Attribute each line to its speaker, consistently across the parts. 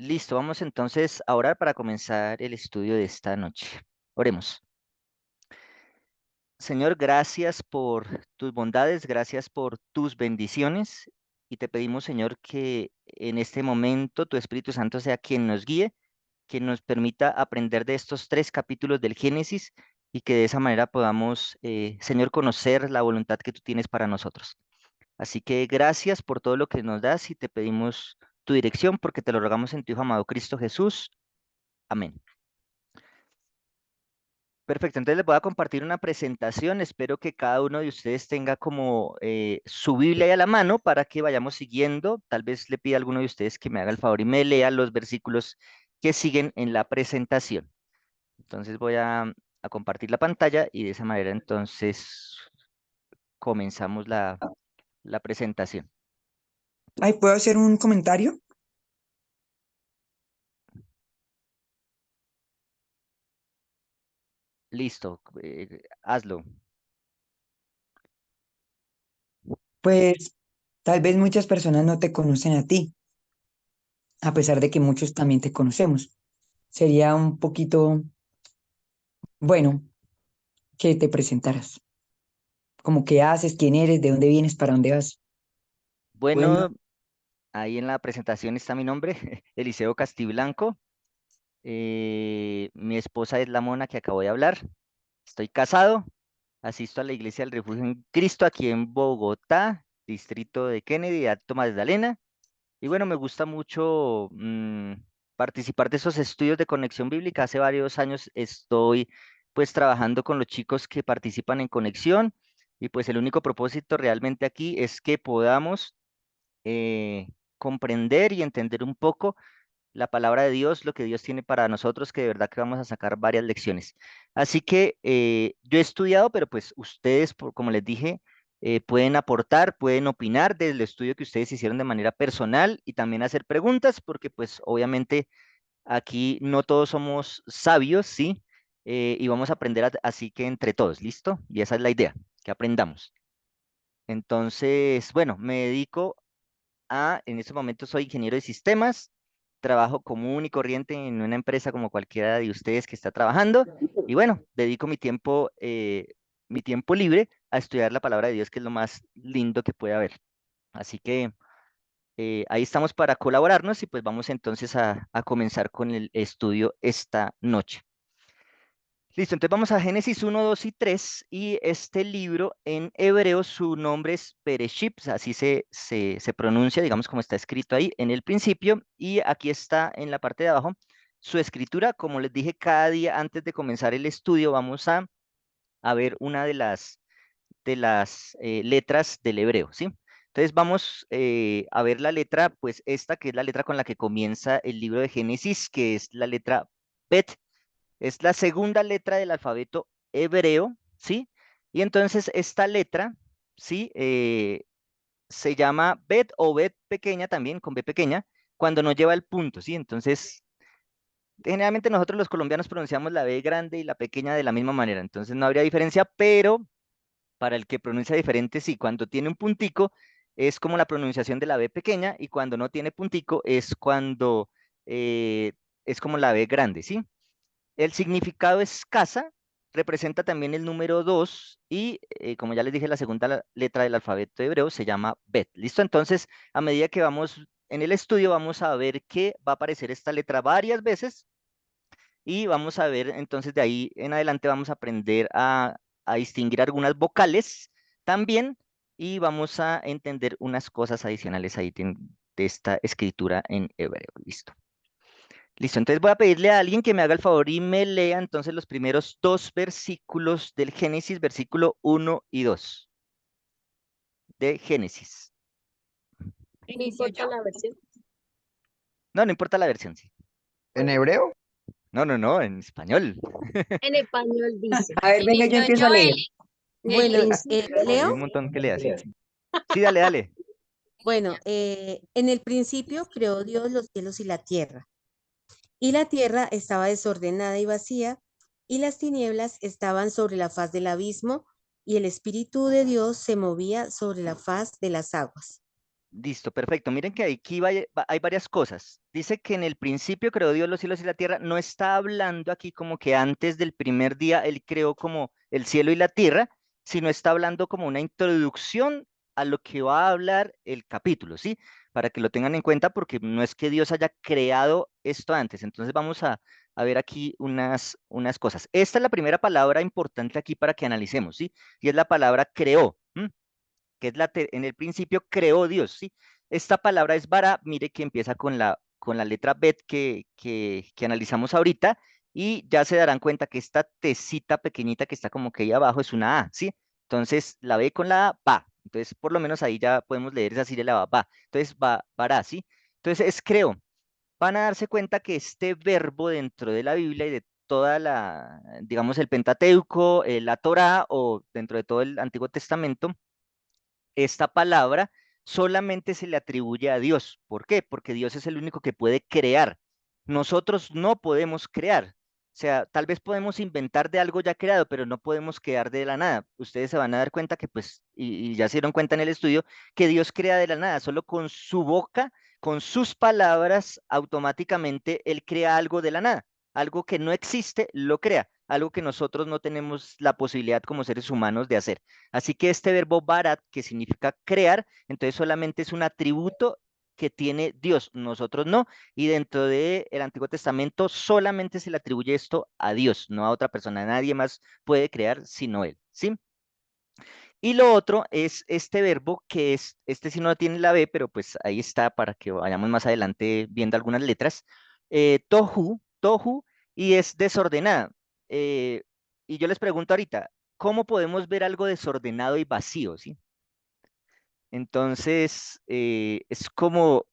Speaker 1: Listo, vamos entonces a orar para comenzar el estudio de esta noche. Oremos. Señor, gracias por tus bondades, gracias por tus bendiciones y te pedimos, Señor, que en este momento tu Espíritu Santo sea quien nos guíe, quien nos permita aprender de estos 3 capítulos del Génesis y que de esa manera podamos, Señor, conocer la voluntad que tú tienes para nosotros. Así que gracias por todo lo que nos das y te pedimos tu dirección porque te lo rogamos en tu Hijo amado Cristo Jesús. Amén. Perfecto, entonces les voy a compartir una presentación. Espero que cada uno de ustedes tenga como su Biblia ahí a la mano para que vayamos siguiendo. Tal vez le pida a alguno de ustedes que me haga el favor y me lea los versículos que siguen en la presentación. Entonces voy a compartir la pantalla y de esa manera entonces comenzamos la presentación.
Speaker 2: Ay, ¿puedo hacer un comentario?
Speaker 1: Listo, hazlo.
Speaker 2: Pues tal vez muchas personas no te conocen a ti, a pesar de que muchos también te conocemos. Sería un poquito bueno que te presentaras, como qué haces, quién eres, de dónde vienes, para dónde vas. Bueno,
Speaker 1: Bueno, ahí en la presentación está mi nombre, Eliseo Castiblanco. Mi esposa es la mona que acabo de hablar. Estoy casado, asisto a la Iglesia del Refugio en Cristo aquí en Bogotá, distrito de Kennedy, Alto Magdalena. Y bueno, me gusta mucho participar de esos estudios de conexión bíblica. Hace varios años estoy pues trabajando con los chicos que participan en conexión y pues el único propósito realmente aquí es que podamos comprender y entender un poco la palabra de Dios, lo que Dios tiene para nosotros, que de verdad que vamos a sacar varias lecciones. Así que yo he estudiado, pero pues ustedes, como les dije, pueden aportar, pueden opinar del estudio que ustedes hicieron de manera personal y también hacer preguntas, porque pues obviamente aquí no todos somos sabios, ¿sí? Y vamos a aprender así que entre todos, ¿listo? Y esa es la idea, que aprendamos. Entonces, bueno, me dedico en este momento soy ingeniero de sistemas, trabajo común y corriente en una empresa como cualquiera de ustedes que está trabajando y bueno, dedico mi tiempo libre a estudiar la palabra de Dios, que es lo más lindo que puede haber. Así que ahí estamos para colaborarnos y pues vamos entonces a comenzar con el estudio esta noche. Listo, entonces vamos a Génesis 1, 2 y 3 y este libro en hebreo su nombre es Bereshit, así se pronuncia, digamos como está escrito ahí en el principio y aquí está en la parte de abajo su escritura. Como les dije, cada día antes de comenzar el estudio vamos a ver una de las letras del hebreo, ¿sí? Entonces vamos a ver la letra, pues esta que es la letra con la que comienza el libro de Génesis, que es la letra Bet, es la segunda letra del alfabeto hebreo, ¿sí? Y entonces esta letra, ¿sí? Se llama Bet o Bet pequeña también, con B pequeña, cuando no lleva el punto, ¿sí? Entonces, generalmente nosotros los colombianos pronunciamos la B grande y la pequeña de la misma manera, entonces no habría diferencia, pero para el que pronuncia diferente, sí, cuando tiene un puntico es como la pronunciación de la B pequeña y cuando no tiene puntico es cuando es como la B grande, ¿sí? El significado es casa, representa también el número 2 y, como ya les dije, la segunda letra del alfabeto hebreo se llama Bet. ¿Listo? Entonces, a medida que vamos en el estudio, vamos a ver que va a aparecer esta letra varias veces y vamos a ver, entonces, de ahí en adelante vamos a aprender a distinguir algunas vocales también y vamos a entender unas cosas adicionales ahí de esta escritura en hebreo. ¿Listo? Listo, entonces voy a pedirle a alguien que me haga el favor y me lea entonces los primeros 2 versículos del Génesis, versículo 1 y 2 de Génesis.
Speaker 3: No importa la versión.
Speaker 1: No, no importa la versión, sí.
Speaker 4: ¿En hebreo?
Speaker 1: No, no, no, en español.
Speaker 3: En español dice,
Speaker 2: a ver, venga, yo empiezo a leer.
Speaker 3: en el
Speaker 5: Bueno,
Speaker 3: principio,
Speaker 1: Hay
Speaker 5: ¿leo?
Speaker 1: un montón que lea, sí. Sí, dale, dale.
Speaker 5: Bueno, en el principio creó Dios los cielos y la tierra. Y la tierra estaba desordenada y vacía, y las tinieblas estaban sobre la faz del abismo, y el Espíritu de Dios se movía sobre la faz de las aguas.
Speaker 1: Listo, perfecto. Miren que aquí hay varias cosas. Dice que en el principio creó Dios los cielos y la tierra. No está hablando aquí como que antes del primer día Él creó como el cielo y la tierra, sino está hablando como una introducción a lo que va a hablar el capítulo, ¿sí? Para que lo tengan en cuenta, porque no es que Dios haya creado esto antes. Entonces vamos a ver aquí unas cosas. Esta es la primera palabra importante aquí para que analicemos, ¿sí? Y es la palabra creó. ¿M? Que es en el principio creó Dios, ¿sí? Esta palabra es bara, mire que empieza con la letra bet que analizamos ahorita, y ya se darán cuenta que esta tecita pequeñita que está como que ahí abajo es una A, ¿sí? Entonces, la B con la A, va. Entonces, por lo menos ahí ya podemos leer esa sílaba, va. Entonces, va, bara, ¿sí? Entonces, es creo. Van a darse cuenta que este verbo dentro de la Biblia y de toda la, digamos, el Pentateuco, la Torá o dentro de todo el Antiguo Testamento, esta palabra solamente se le atribuye a Dios. ¿Por qué? Porque Dios es el único que puede crear. Nosotros no podemos crear. O sea, tal vez podemos inventar de algo ya creado, pero no podemos crear de la nada. Ustedes se van a dar cuenta que, pues, y ya se dieron cuenta en el estudio, que Dios crea de la nada. Solo con su boca, con sus palabras, automáticamente Él crea algo de la nada. Algo que no existe, lo crea. Algo que nosotros no tenemos la posibilidad como seres humanos de hacer. Así que este verbo barat, que significa crear, entonces solamente es un atributo que tiene Dios, nosotros no, y dentro del Antiguo Testamento solamente se le atribuye esto a Dios, no a otra persona, nadie más puede crear sino Él, ¿sí? Y lo otro es este verbo que es, este sí no tiene la B, pero pues ahí está para que vayamos más adelante viendo algunas letras, tohu, y es desordenada. Eh, y yo les pregunto ahorita, ¿cómo podemos ver algo desordenado y vacío, sí? Entonces, es como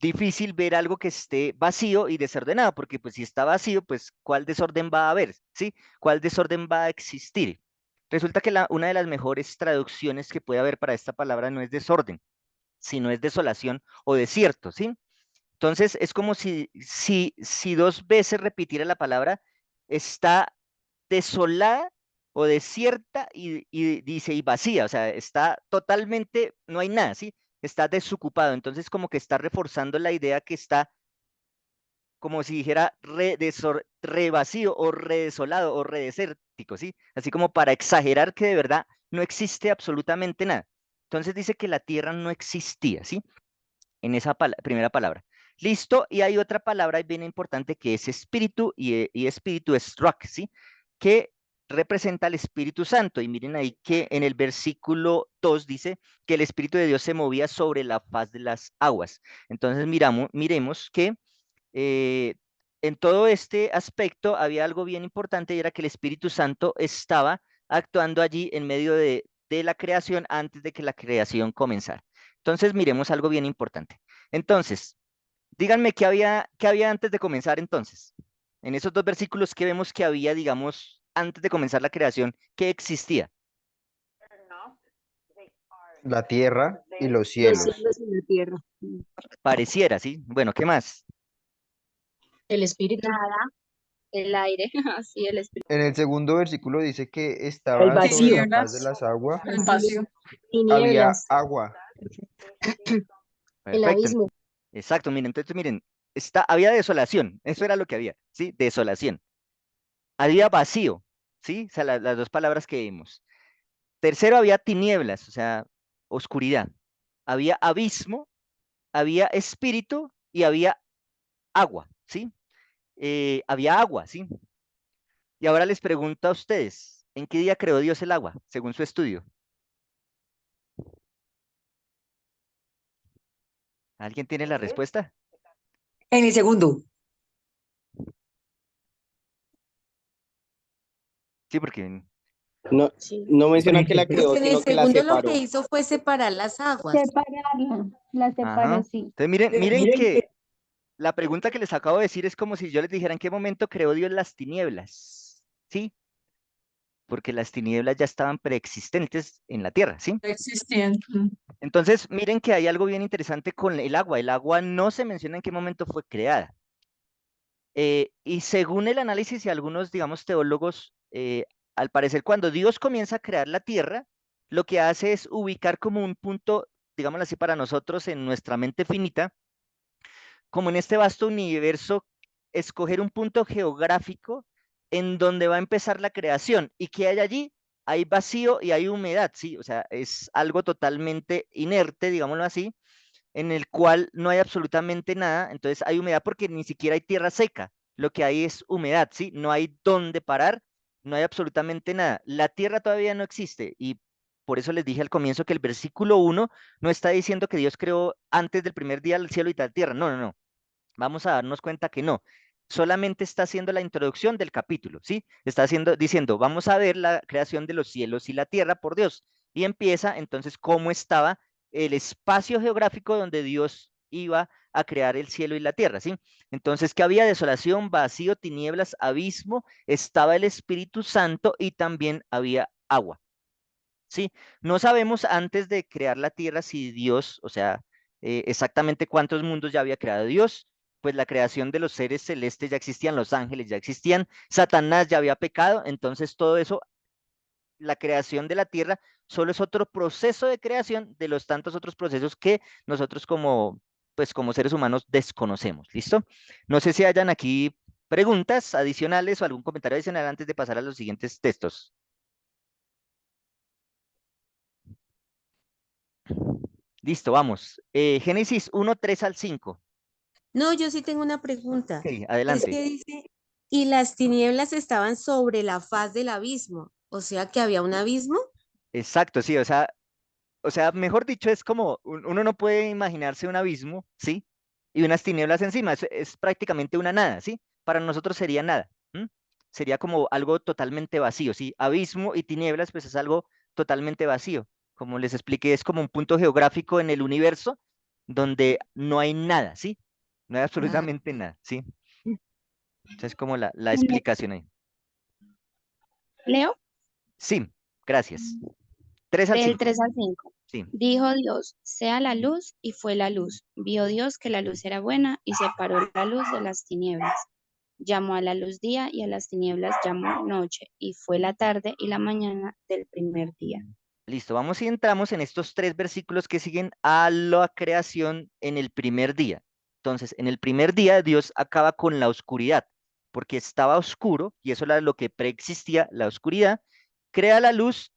Speaker 1: difícil ver algo que esté vacío y desordenado, porque pues si está vacío, pues ¿cuál desorden va a haber? ¿Sí? ¿Cuál desorden va a existir? Resulta que una de las mejores traducciones que puede haber para esta palabra no es desorden, sino es desolación o desierto, ¿sí? Entonces es como si dos veces repitiera la palabra, está desolada o desierta y dice y vacía, o sea, está totalmente, no hay nada, ¿sí? Está desocupado, entonces como que está reforzando la idea que está como si dijera re vacío o re desolado o re desértico, ¿sí? Así como para exagerar que de verdad no existe absolutamente nada. Entonces dice que la tierra no existía, ¿sí? En esa primera palabra. Listo, y hay otra palabra bien importante que es espíritu, y espíritu es rock, ¿sí? Que representa al Espíritu Santo. Y miren ahí que en el versículo 2 dice que el Espíritu de Dios se movía sobre la faz de las aguas. Entonces miremos que eh, en todo este aspecto había algo bien importante, y era que el Espíritu Santo estaba actuando allí en medio de la creación antes de que la creación comenzara. Entonces, miremos algo bien importante. Entonces, díganme qué había antes de comenzar entonces. En esos dos versículos que vemos que había, digamos, antes de comenzar la creación, ¿qué existía?
Speaker 4: La tierra y los
Speaker 3: Los
Speaker 4: cielos.
Speaker 3: cielos y la tierra.
Speaker 1: Pareciera, ¿sí? Bueno, ¿qué más?
Speaker 3: El espíritu. Nada, el aire, así el espíritu.
Speaker 4: En el segundo versículo dice que
Speaker 2: El
Speaker 4: estaba sobre la
Speaker 2: vacío.
Speaker 4: faz de las aguas,
Speaker 2: El vacío.
Speaker 4: había
Speaker 3: Tinieblas,
Speaker 4: agua.
Speaker 3: el
Speaker 1: Perfecto.
Speaker 3: abismo.
Speaker 1: Exacto, miren, entonces miren, había desolación, eso era lo que había, ¿sí? Desolación. Había vacío, ¿sí? O sea, las dos palabras que vimos. Tercero, había tinieblas, o sea, oscuridad. Había abismo, había espíritu y había agua, ¿sí? Había agua, ¿sí? Y ahora les pregunto a ustedes, ¿en qué día creó Dios el agua, según su estudio? ¿Alguien tiene la respuesta?
Speaker 2: En el segundo.
Speaker 1: Sí, porque
Speaker 6: No,
Speaker 3: Sí.
Speaker 6: no menciona que la
Speaker 5: Pues
Speaker 6: creó,
Speaker 5: en el
Speaker 6: sino que la
Speaker 5: segundo lo
Speaker 6: separó.
Speaker 5: que hizo fue separar las aguas.
Speaker 7: Separarla, la separó,
Speaker 1: ajá.
Speaker 7: sí.
Speaker 1: Entonces miren que la pregunta que les acabo de decir es como si yo les dijera en qué momento creó Dios las tinieblas, ¿sí? Porque las tinieblas ya estaban preexistentes en la tierra, ¿sí?
Speaker 2: Existían.
Speaker 1: Entonces, miren que hay algo bien interesante con el agua. El agua no se menciona en qué momento fue creada. Y según el análisis y algunos, digamos, teólogos, al parecer cuando Dios comienza a crear la tierra, lo que hace es ubicar como un punto digámoslo así, para nosotros en nuestra mente finita, como en este vasto universo, escoger un punto geográfico en donde va a empezar la creación y que hay allí, hay vacío y hay humedad, ¿sí? O sea, es algo totalmente inerte, digámoslo así, en el cual no hay absolutamente nada, entonces hay humedad porque ni siquiera hay tierra seca, lo que hay es humedad, ¿sí? No hay dónde parar, no hay absolutamente nada. La tierra todavía no existe y por eso les dije al comienzo que el versículo 1 no está diciendo que Dios creó antes del primer día el cielo y la tierra, no, no, no. Vamos a darnos cuenta que no. Solamente está haciendo la introducción del capítulo, ¿sí? Está diciendo, vamos a ver la creación de los cielos y la tierra por Dios. Y empieza entonces cómo estaba el espacio geográfico donde Dios iba a crear el cielo y la tierra, ¿sí? Entonces, que había desolación, vacío, tinieblas, abismo, estaba el Espíritu Santo y también había agua, ¿sí? No sabemos antes de crear la tierra si Dios, o sea, exactamente cuántos mundos ya había creado Dios, pues la creación de los seres celestes ya existían, los ángeles ya existían, Satanás ya había pecado, entonces todo eso, la creación de la tierra, solo es otro proceso de creación de los tantos otros procesos que nosotros como, pues como seres humanos desconocemos, ¿listo? No sé si hayan aquí preguntas adicionales o algún comentario adicional antes de pasar a los siguientes textos. Listo, vamos. Génesis 1, 3 al 5.
Speaker 5: No, yo sí tengo una pregunta.
Speaker 1: Ok,
Speaker 5: Es
Speaker 1: adelante.
Speaker 5: que dice, y las tinieblas estaban sobre la faz del abismo, o sea que había un abismo.
Speaker 1: Exacto, sí, o sea, mejor dicho, es como uno no puede imaginarse un abismo, ¿sí? Y unas tinieblas encima, es prácticamente una nada, ¿sí? Para nosotros sería nada, ¿m? Sería como algo totalmente vacío, ¿sí? Abismo y tinieblas, pues es algo totalmente vacío. Como les expliqué, es como un punto geográfico en el universo donde no hay nada, ¿sí? No hay
Speaker 5: Ah,
Speaker 1: absolutamente nada, ¿sí? Esa es como la
Speaker 7: Le-
Speaker 1: explicación ahí.
Speaker 7: Leo,
Speaker 1: Sí, gracias. 3 al
Speaker 7: del
Speaker 1: 5.
Speaker 7: 3 al 5.
Speaker 1: Sí,
Speaker 7: Dijo Dios, sea la luz, y fue la luz. Vio Dios que la luz era buena, y separó la luz de las tinieblas. Llamó a la luz día, y a las tinieblas llamó noche, y fue la tarde y la mañana del primer día.
Speaker 1: listo. Vamos y entramos en estos 3 versículos que siguen a la creación en el primer día. Entonces, en el primer día Dios acaba con la oscuridad, porque estaba oscuro, y eso era lo que preexistía, la oscuridad, crea la luz,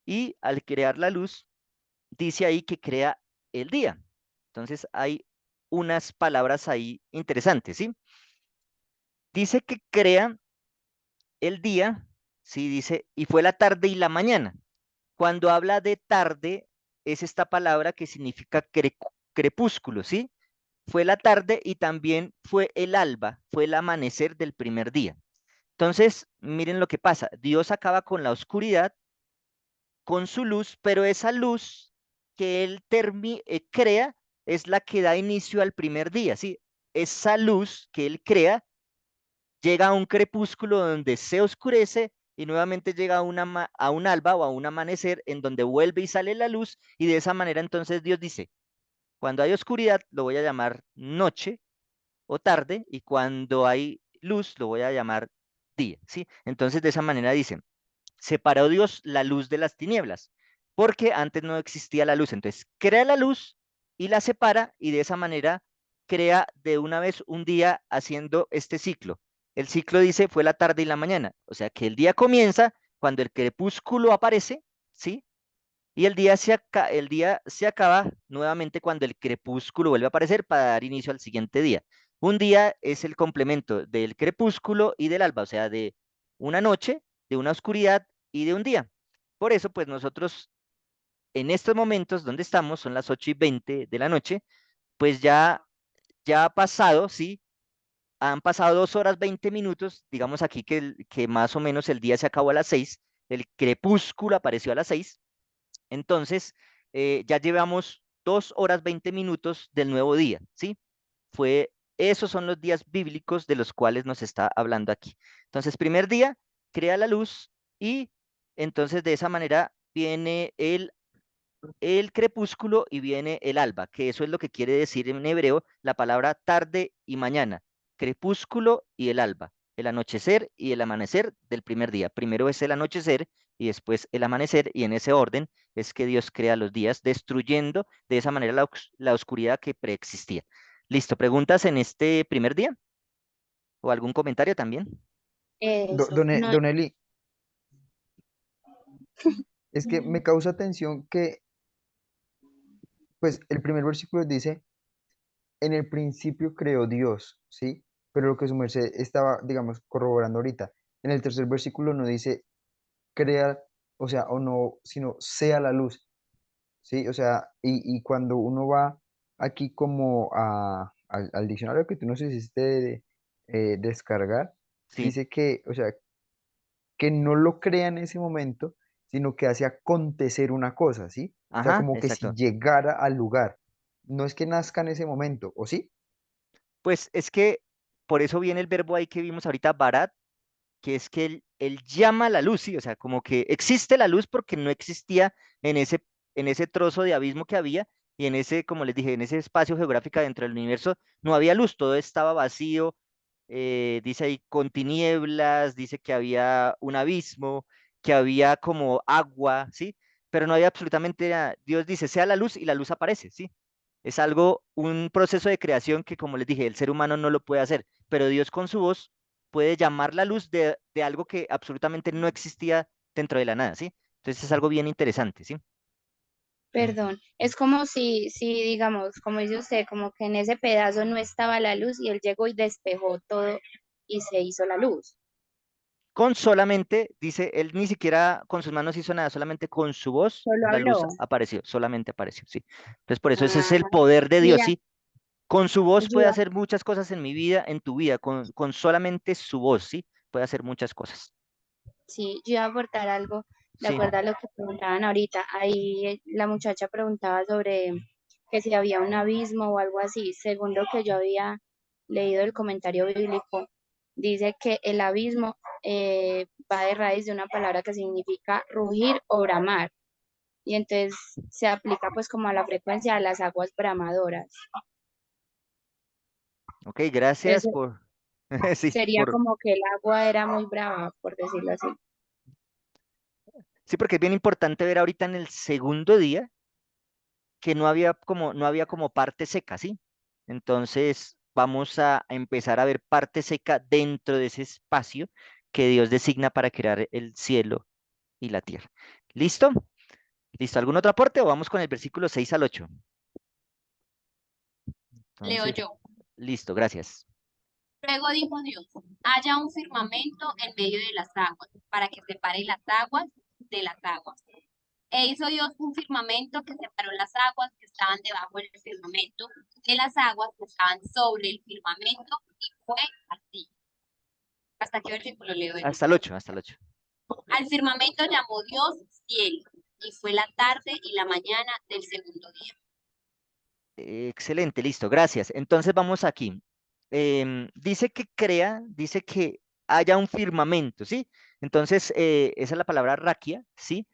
Speaker 1: y al crear la luz, dice ahí que crea el día. Entonces, hay unas palabras ahí interesantes, ¿sí? Dice que crea el día, sí, dice, y fue la tarde y la mañana. Cuando habla de tarde, es esta palabra que significa crepúsculo, ¿sí? Fue la tarde y también fue el alba, fue el amanecer del primer día. Entonces, miren lo que pasa. Dios acaba con la oscuridad, con su luz, pero esa luz que él crea es la que da inicio al primer día, ¿sí? Esa luz que él crea llega a un crepúsculo donde se oscurece y nuevamente llega a un alba o a un amanecer en donde vuelve y sale la luz y de esa manera entonces Dios dice, cuando hay oscuridad lo voy a llamar noche o tarde y cuando hay luz lo voy a llamar día, ¿sí? Entonces de esa manera dice, separó Dios la luz de las tinieblas, porque antes no existía la luz, entonces crea la luz y la separa y de esa manera crea de una vez un día haciendo este ciclo. El ciclo dice fue la tarde y la mañana, o sea que el día comienza cuando el crepúsculo aparece, ¿sí? Y el día se acaba nuevamente cuando el crepúsculo vuelve a aparecer para dar inicio al siguiente día. Un día es el complemento del crepúsculo y del alba, o sea, de una noche, de una oscuridad y de un día. Por eso, pues nosotros en estos momentos donde estamos, son las 8:20 de la noche, pues ya ha pasado, ¿sí? Han pasado 2 horas 20 minutos, digamos aquí que más o menos el día se acabó a las 6, el crepúsculo apareció a las 6, entonces ya llevamos 2 horas 20 minutos del nuevo día, ¿sí? Esos son los días bíblicos de los cuales nos está hablando aquí. Entonces, primer día, crea la luz y entonces de esa manera viene el crepúsculo y viene el alba, que eso es lo que quiere decir en hebreo la palabra tarde y mañana, crepúsculo y el alba, el anochecer y el amanecer del primer día. Primero es el anochecer y después el amanecer, y en ese orden es que Dios crea los días, destruyendo de esa manera la oscuridad que preexistía. Listo, ¿preguntas en este primer día? ¿O algún comentario también?
Speaker 7: Eso, no,
Speaker 4: Don Eli, es que me causa atención que, pues, el primer versículo dice, en el principio creó Dios, ¿sí? Pero lo que su merced estaba, digamos, corroborando ahorita, en el tercer versículo no dice crea, o sea, o no, sino sea la luz, ¿sí? O sea, y cuando uno va aquí como al diccionario que tú nos hiciste descargar,
Speaker 1: Sí,
Speaker 4: dice que, o sea, que no lo crea en ese momento, sino que hace acontecer una cosa, ¿sí? O sea,
Speaker 1: ajá,
Speaker 4: como que si
Speaker 1: exacto.
Speaker 4: llegara al lugar, no es que nazca en ese momento, ¿o sí?
Speaker 1: Pues es que por eso viene el verbo ahí que vimos ahorita, barat, que es que él llama a la luz, ¿sí? O sea, como que existe la luz porque no existía en ese trozo de abismo que había y en ese, como les dije, en ese espacio geográfico dentro del universo no había luz, todo estaba vacío, dice ahí con tinieblas, dice que había un abismo, que había como agua, ¿sí? Pero no había absolutamente nada. Dios dice, sea la luz y la luz aparece, ¿sí? Es algo, un proceso de creación que, como les dije, el ser humano no lo puede hacer, pero Dios con su voz puede llamar la luz de algo que absolutamente no existía dentro de la nada, ¿sí? Entonces es algo bien interesante, ¿sí?
Speaker 7: perdón, es como si, digamos, como dice usted, como que en ese pedazo no estaba la luz y él llegó y despejó todo y se hizo la luz.
Speaker 1: Con solamente, dice, él ni siquiera con sus manos hizo nada, solamente con su voz
Speaker 7: Solo
Speaker 1: la luz
Speaker 7: habló.
Speaker 1: apareció, solamente apareció, ¿sí? Entonces por eso ese es
Speaker 7: Ah,
Speaker 1: el poder de Dios,
Speaker 7: mira,
Speaker 1: ¿sí? Con su voz
Speaker 7: yo
Speaker 1: puede
Speaker 7: iba,
Speaker 1: hacer muchas cosas en mi vida, en tu vida, con solamente su voz, ¿sí? Puede hacer muchas cosas,
Speaker 7: sí, yo iba a aportar algo de
Speaker 1: ¿sí?
Speaker 7: acuerdo a lo que preguntaban ahorita. Ahí la muchacha preguntaba sobre que si había un abismo o algo así. Según lo que yo había leído el comentario bíblico, dice que el abismo va de raíz de una palabra que significa rugir o bramar. Y entonces se aplica pues como a la frecuencia de las aguas bramadoras.
Speaker 1: Ok, gracias
Speaker 7: Entonces
Speaker 1: por, sí,
Speaker 7: sería como que el agua era muy brava, por decirlo así.
Speaker 1: sí, porque es bien importante ver ahorita en el segundo día que no había como parte seca, ¿sí? Entonces vamos a empezar a ver parte seca dentro de ese espacio que Dios designa para crear el cielo y la tierra. ¿Listo? ¿Listo? ¿Algún otro aporte o vamos con el versículo 6 al 8?
Speaker 6: Leo
Speaker 1: Entonces,
Speaker 6: yo.
Speaker 1: listo, gracias.
Speaker 6: Luego dijo Dios, haya un firmamento en medio de las aguas, para que separe las aguas de las aguas. E hizo Dios un firmamento que separó las aguas que estaban debajo del firmamento de las aguas que estaban sobre el firmamento, y fue así. ¿Hasta qué versículo leo yo?
Speaker 1: Hasta el 8, hasta el 8.
Speaker 6: Al firmamento llamó Dios cielo, y fue la tarde y la mañana del segundo día.
Speaker 1: Excelente, listo, gracias. Entonces vamos aquí. Dice que crea, dice que haya un firmamento, ¿sí? Entonces, esa es la palabra raquia, ¿sí?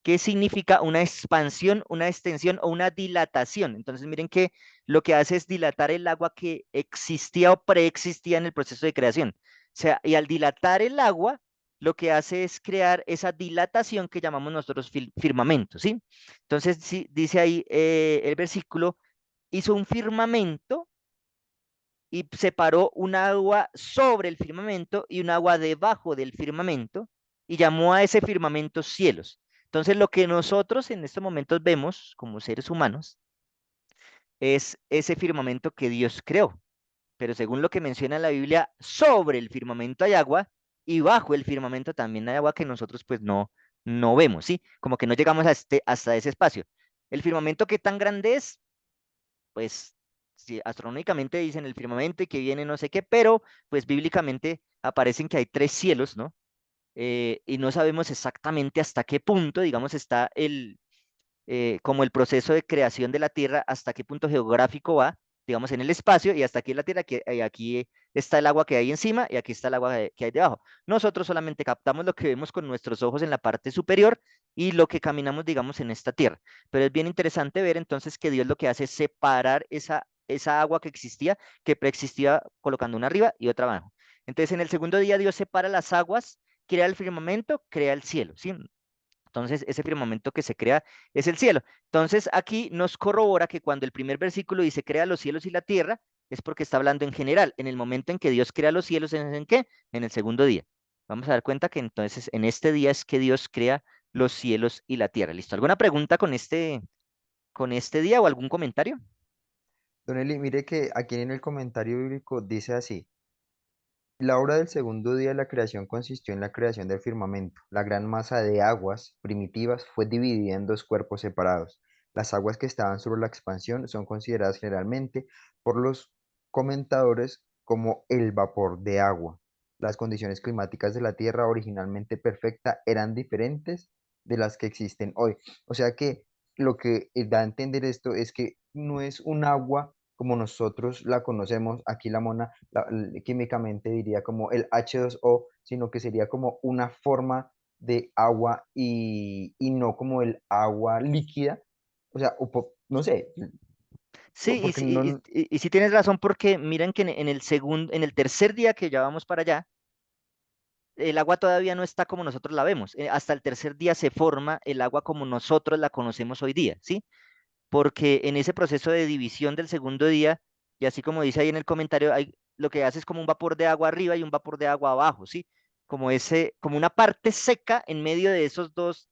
Speaker 1: Que significa una expansión, una extensión o una dilatación. Entonces, miren que lo que hace es dilatar el agua que existía o preexistía en el proceso de creación. O sea, y al dilatar el agua, lo que hace es crear esa dilatación que llamamos nosotros firmamento, ¿sí? Entonces, sí, dice ahí el versículo, hizo un firmamento y separó un agua sobre el firmamento y un agua debajo del firmamento y llamó a ese firmamento cielos. Entonces, lo que nosotros en estos momentos vemos como seres humanos es ese firmamento que Dios creó. Pero según lo que menciona la Biblia, sobre el firmamento hay agua y bajo el firmamento también hay agua que nosotros pues no vemos, ¿sí? Como que no llegamos hasta ese espacio. El firmamento, ¿qué tan grande es? Pues sí, astronómicamente dicen el firmamento y que viene no sé qué, pero pues bíblicamente aparecen que hay tres cielos, ¿no? Y no sabemos exactamente hasta qué punto, digamos, está como el proceso de creación de la Tierra, hasta qué punto geográfico va, digamos, en el espacio, y hasta aquí es la Tierra, aquí está el agua que hay encima y aquí está el agua que hay debajo. Nosotros solamente captamos lo que vemos con nuestros ojos en la parte superior y lo que caminamos, digamos, en esta Tierra. Pero es bien interesante ver entonces que Dios lo que hace es separar esa agua que existía, que preexistía colocando una arriba y otra abajo. Entonces, en el segundo día Dios separa las aguas, crea el firmamento, crea el cielo, ¿sí? Entonces, ese firmamento que se crea es el cielo. Entonces, aquí nos corrobora que cuando el primer versículo dice crea los cielos y la tierra, es porque está hablando en general. En el momento en que Dios crea los cielos, ¿en qué? En el segundo día. Vamos a dar cuenta que entonces en este día es que Dios crea los cielos y la tierra. ¿Listo? ¿Alguna pregunta con este día o algún comentario?
Speaker 4: Don Eli, mire que aquí en el comentario bíblico dice así: la obra del segundo día de la creación consistió en la creación del firmamento. La gran masa de aguas primitivas fue dividida en dos cuerpos separados. Las aguas que estaban sobre la expansión son consideradas generalmente por los comentadores como el vapor de agua. Las condiciones climáticas de la Tierra, originalmente perfecta, eran diferentes de las que existen hoy. O sea que lo que da a entender esto es que no es un agua como nosotros la conocemos, aquí la mona químicamente diría como el H2O, sino que sería como una forma de agua y no como el agua líquida. O sea, no sé,
Speaker 1: Sí,
Speaker 4: porque no,
Speaker 1: y sí tienes razón, porque miren que en el tercer día que ya vamos para allá, el agua todavía no está como nosotros la vemos. Hasta el tercer día se forma el agua como nosotros la conocemos hoy día, ¿sí? Porque en ese proceso de división del segundo día, y así como dice ahí en el comentario, lo que hace es como un vapor de agua arriba y un vapor de agua abajo, ¿sí? Como una parte seca en medio de esas dos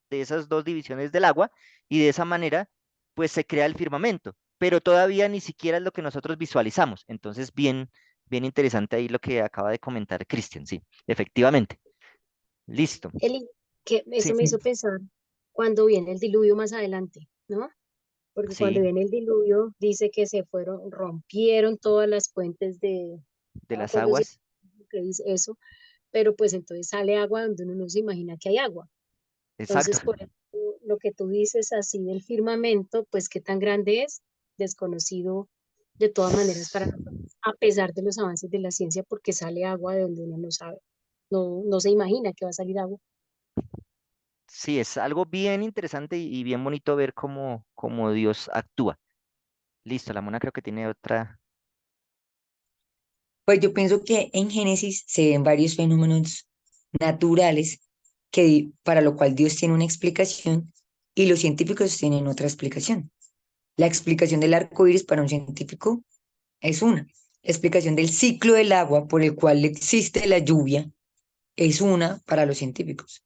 Speaker 1: divisiones del agua, y de esa manera, pues se crea el firmamento, pero todavía ni siquiera es lo que nosotros visualizamos. Entonces, bien interesante ahí lo que acaba de comentar Cristian, sí, efectivamente. Listo.
Speaker 3: Eli, que eso
Speaker 1: Sí,
Speaker 3: me hizo pensar cuando viene el diluvio más adelante, ¿no? Porque cuando
Speaker 1: sí,
Speaker 3: viene el diluvio dice que se fueron, rompieron todas las fuentes de,
Speaker 1: de
Speaker 3: no me
Speaker 1: las
Speaker 3: acuerdo si
Speaker 1: aguas.
Speaker 3: que dice eso, pero pues entonces sale agua donde uno no se imagina que hay agua.
Speaker 1: Exacto.
Speaker 3: Entonces, por eso, lo que tú dices así del firmamento, pues qué tan grande es, desconocido de todas maneras para nosotros, a pesar de los avances de la ciencia, porque sale agua de donde uno no sabe, no se imagina que va a salir agua.
Speaker 1: Sí, es algo bien interesante y bien bonito ver cómo Dios actúa. Listo, la mona creo que tiene otra.
Speaker 2: Pues yo pienso que en Génesis se ven varios fenómenos naturales para lo cual Dios tiene una explicación y los científicos tienen otra explicación. La explicación del arco iris para un científico es una. La explicación del ciclo del agua por el cual existe la lluvia es una para los científicos,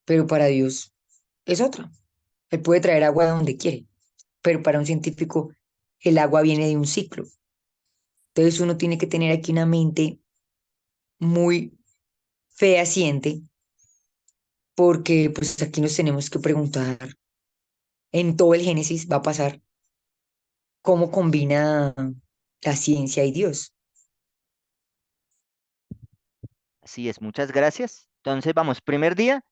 Speaker 2: pero para Dios es otra. Él puede traer agua de donde quiere, pero para un científico el agua viene de un ciclo. Entonces uno tiene que tener aquí una mente muy fehaciente porque pues aquí nos tenemos que preguntar, en todo el Génesis va a pasar cómo combina la ciencia y Dios.
Speaker 1: Así es, muchas gracias. Entonces, vamos, primer día,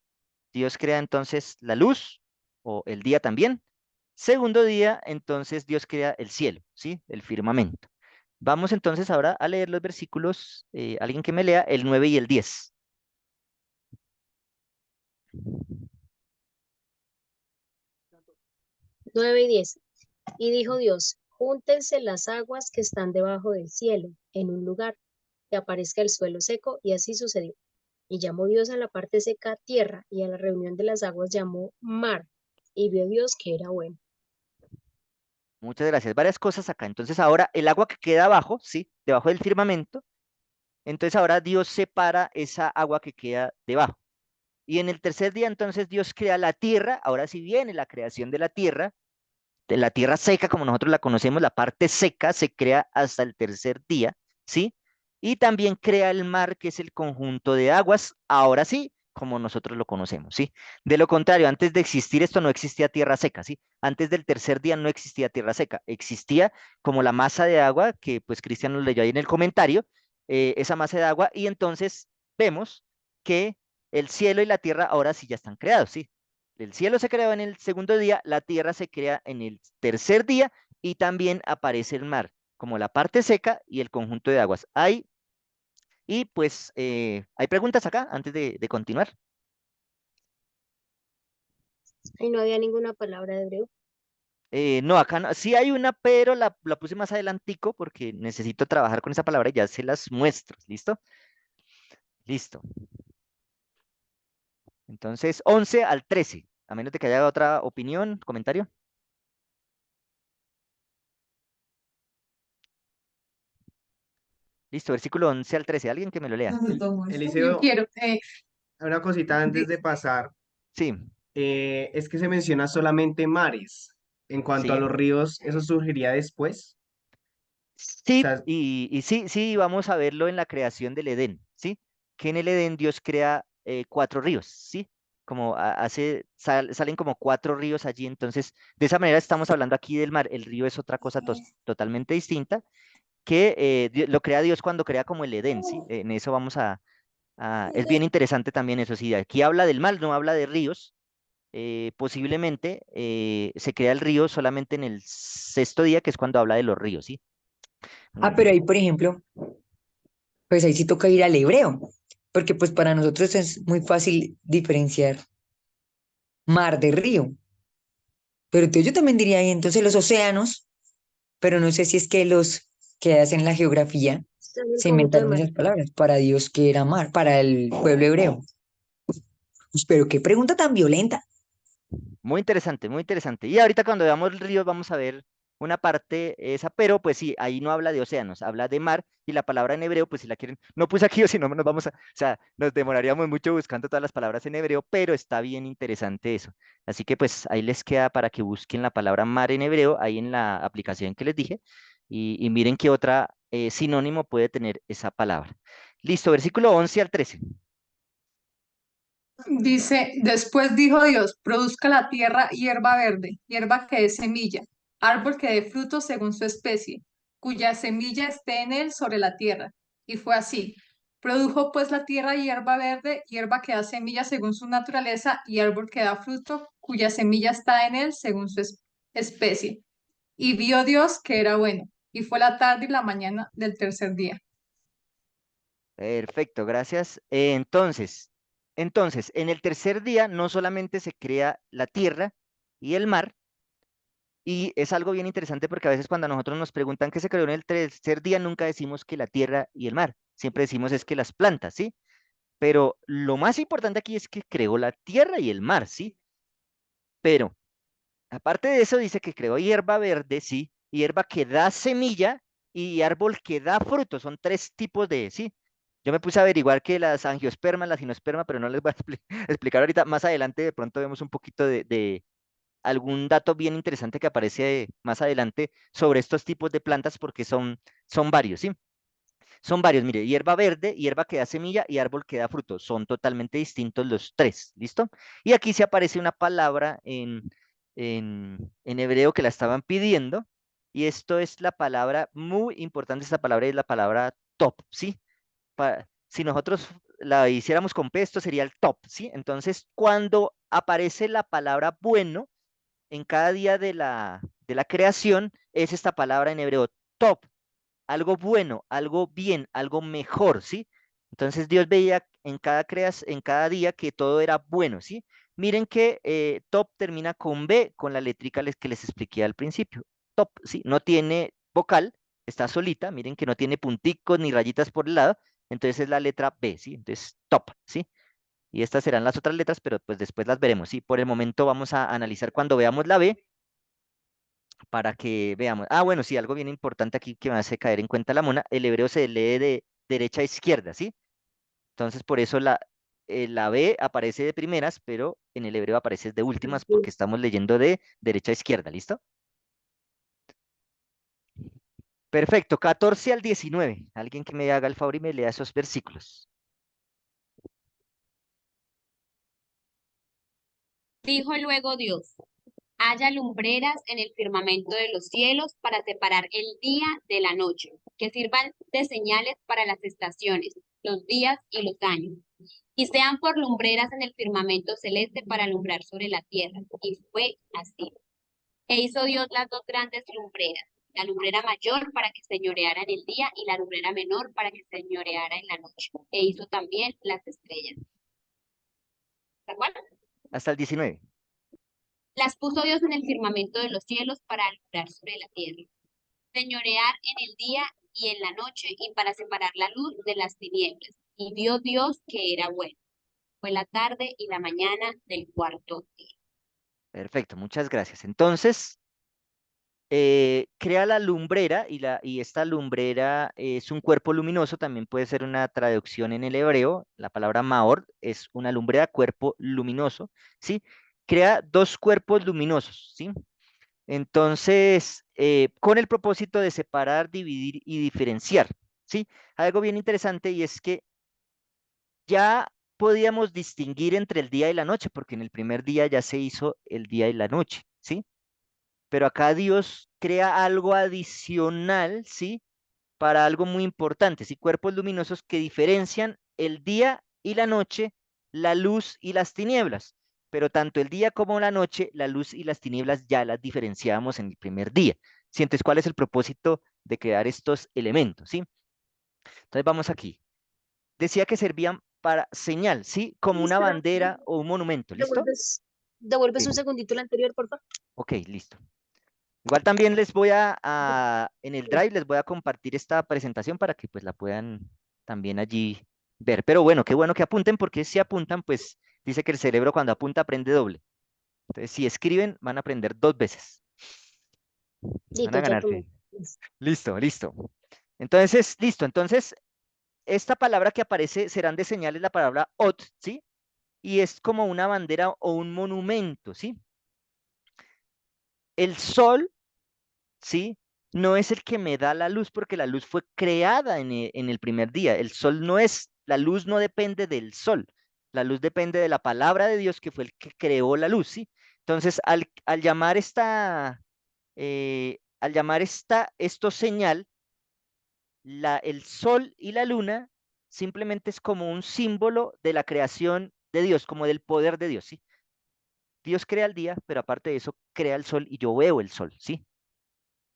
Speaker 1: Dios crea entonces la luz o el día también. Segundo día, entonces Dios crea el cielo, ¿sí? El firmamento. Vamos entonces ahora a leer los versículos, alguien que me lea el 9 y el 10.
Speaker 3: 9:10. Y dijo Dios, júntense las aguas que están debajo del cielo en un lugar, que aparezca el suelo seco, y así sucedió. Y llamó Dios a la parte seca tierra, y a la reunión de las aguas llamó mar. Y vio Dios que era bueno.
Speaker 1: Muchas gracias. Varias cosas acá. Entonces ahora el agua que queda abajo, ¿sí? Debajo del firmamento. Entonces ahora Dios separa esa agua que queda debajo. Y en el tercer día entonces Dios crea la tierra. Ahora sí viene la creación de la tierra seca como nosotros la conocemos. La parte seca se crea hasta el tercer día, ¿sí? Y también crea el mar, que es el conjunto de aguas. Ahora sí, como nosotros lo conocemos, ¿sí? De lo contrario, antes de existir esto no existía tierra seca, ¿sí? Antes del tercer día no existía tierra seca. Existía como la masa de agua que pues Cristian nos leyó ahí en el comentario, esa masa de agua. Y entonces vemos que el cielo y la tierra ahora sí ya están creados, ¿sí? El cielo se creó en el segundo día, la tierra se crea en el tercer día, y también aparece el mar como la parte seca y el conjunto de aguas. Y pues hay preguntas acá antes de continuar.
Speaker 3: Y no había ninguna palabra de hebreo.
Speaker 1: No, acá no. Sí hay una, pero la puse más adelantico porque necesito trabajar con esa palabra y ya se las muestro. ¿Listo? Listo. Entonces, 11 al 13. A menos de que haya otra opinión, comentario. Listo, versículo 11 al 13. Alguien que me lo lea.
Speaker 8: Eliseo, quiero. Una cosita antes de pasar.
Speaker 1: Sí,
Speaker 8: Es que se menciona solamente mares. En cuanto a
Speaker 1: sí.
Speaker 8: los ríos, ¿eso surgiría después? O
Speaker 1: Sí,
Speaker 8: sea,
Speaker 1: y sí, sí, vamos a verlo en la creación del Edén, ¿sí? Que en el Edén Dios crea 4 ríos, ¿sí? Como salen como 4 ríos allí, entonces de esa manera estamos hablando aquí del mar. El río es otra cosa totalmente distinta que lo crea Dios cuando crea como el Edén, ¿sí? En eso vamos es bien interesante también eso, sí. Aquí habla del mar, no habla de ríos. Posiblemente se crea el río solamente en el 6.º día, que es cuando habla de los ríos, ¿sí? Muy
Speaker 2: Pero
Speaker 1: bien.
Speaker 2: ahí, por ejemplo, pues ahí sí toca ir al hebreo, porque pues para nosotros es muy fácil diferenciar mar de río. Pero entonces yo también diría ahí entonces los océanos, pero no sé si es que los que hacen la geografía
Speaker 3: Son el
Speaker 2: se
Speaker 3: conjunto de
Speaker 2: inventaron
Speaker 3: mar.
Speaker 2: esas palabras. Para Dios que era mar, para el pueblo hebreo. Pues, pero qué pregunta tan violenta.
Speaker 1: Muy interesante, muy interesante. Y ahorita cuando veamos el río vamos a ver una parte esa, pero pues sí, ahí no habla de océanos, habla de mar y la palabra en hebreo, pues si la quieren, no puse aquí o si no nos vamos o sea, nos demoraríamos mucho buscando todas las palabras en hebreo, pero está bien interesante eso. Así que pues ahí les queda para que busquen la palabra mar en hebreo, ahí en la aplicación que les dije, y miren qué otra sinónimo puede tener esa palabra. Listo, versículo 11 al 13.
Speaker 9: Dice, después dijo Dios, produzca la tierra hierba verde, hierba que dé semilla, árbol que dé fruto según su especie, cuya semilla esté en él sobre la tierra. Y fue así. Produjo pues la tierra hierba verde, hierba que da semilla según su naturaleza, y árbol que da fruto, cuya semilla está en él según su especie. Y vio Dios que era bueno, y fue la tarde y la mañana del tercer día.
Speaker 1: Perfecto, gracias. Entonces, en el tercer día no solamente se crea la tierra y el mar, y es algo bien interesante porque a veces cuando a nosotros nos preguntan qué se creó en el tercer día, nunca decimos que la tierra y el mar, siempre decimos es que las plantas, ¿sí? Pero lo más importante aquí es que creó la tierra y el mar, ¿sí? Pero aparte de eso, dice que creó hierba verde, ¿sí? Hierba que da semilla y árbol que da fruto. Son 3 tipos de, ¿sí? Yo me puse a averiguar que las angiospermas, la ginosperma, pero no les voy a explicar ahorita. Más adelante de pronto vemos un poquito de algún dato bien interesante que aparece más adelante sobre estos tipos de plantas porque son varios, ¿sí? Son varios, mire, hierba verde, hierba que da semilla y árbol que da fruto. Son totalmente distintos los 3, ¿listo? Y aquí se aparece una palabra en hebreo que la estaban pidiendo, y esto es la palabra muy importante, esta palabra es la palabra top, ¿sí? Si nosotros la hiciéramos con P, esto sería el top, ¿sí? Entonces, cuando aparece la palabra bueno en cada día de la creación, es esta palabra en hebreo, top, algo bueno, algo bien, algo mejor, ¿sí? Entonces Dios veía en cada día que todo era bueno, ¿sí? Miren que top termina con B, con la letrica que les expliqué al principio. Top, ¿sí? No tiene vocal, está solita, miren que no tiene punticos ni rayitas por el lado, entonces es la letra B, ¿sí? Entonces top, ¿sí? Y estas serán las otras letras, pero pues después las veremos, ¿sí? Por el momento vamos a analizar cuando veamos la B, para que veamos. Ah, bueno, sí, algo bien importante aquí que me hace caer en cuenta la mona, el hebreo se lee de derecha a izquierda, ¿sí? Entonces, por eso la B aparece de primeras, pero en el hebreo aparece de últimas porque estamos leyendo de derecha a izquierda, ¿listo? Perfecto, 14 al 19. Alguien que me haga el favor y me lea esos versículos.
Speaker 6: Dijo luego Dios, haya lumbreras en el firmamento de los cielos para separar el día de la noche, que sirvan de señales para las estaciones, los días y los años, y sean por lumbreras en el firmamento celeste para alumbrar sobre la tierra. Y fue así. E hizo Dios las 2 grandes lumbreras, la lumbrera mayor para que señoreara en el día y la lumbrera menor para que señoreara en la noche. E hizo también las estrellas. ¿De acuerdo?
Speaker 1: Hasta el 19.
Speaker 6: Las puso Dios en el firmamento de los cielos para alumbrar sobre la tierra, señorear en el día y en la noche y para separar la luz de las tinieblas. Y vio Dios que era bueno. Fue la tarde y la mañana del cuarto día.
Speaker 1: Perfecto, muchas gracias. Entonces, crea la lumbrera y esta lumbrera es un cuerpo luminoso, también puede ser una traducción en el hebreo. La palabra Maor es una lumbrera, cuerpo luminoso, ¿sí? Crea dos cuerpos luminosos, ¿sí? Entonces, con el propósito de separar, dividir y diferenciar, ¿sí? Algo bien interesante y es que ya podíamos distinguir entre el día y la noche, porque en el primer día ya se hizo el día y la noche, ¿sí? Pero acá Dios crea algo adicional, ¿sí? Para algo muy importante, ¿sí? Cuerpos luminosos que diferencian el día y la noche, la luz y las tinieblas. Pero tanto el día como la noche, la luz y las tinieblas ya las diferenciábamos en el primer día. ¿Sí? Entonces, ¿cuál es el propósito de crear estos elementos? ¿Sí? Entonces, vamos aquí. Decía que servían para señal, ¿sí? Como una
Speaker 3: Espera,
Speaker 1: bandera o un monumento, ¿listo?
Speaker 3: devuelves
Speaker 1: Ok,
Speaker 3: un segundito el anterior, por favor.
Speaker 1: ok, listo. Igual también les voy en el Drive les voy a compartir esta presentación para que pues la puedan también allí ver. Pero bueno, qué bueno que apunten porque si apuntan, pues dice que el cerebro cuando apunta aprende doble. Entonces, si escriben, van a aprender dos veces. Van a
Speaker 3: Listo, ya tomé.
Speaker 1: ganarse. Listo, listo. Entonces, listo. Entonces, esta palabra que aparece serán de señales la palabra ot, ¿sí? Y es como una bandera o un monumento, ¿sí? El sol, ¿sí? No es el que me da la luz porque la luz fue creada en el primer día. El sol no es, la luz no depende del sol. La luz depende de la palabra de Dios que fue el que creó la luz, ¿sí? Entonces, al llamar esto señal, el sol y la luna simplemente es como un símbolo de la creación de Dios, como del poder de Dios, ¿sí? Dios crea el día, pero aparte de eso, crea el sol y yo veo el sol, ¿sí?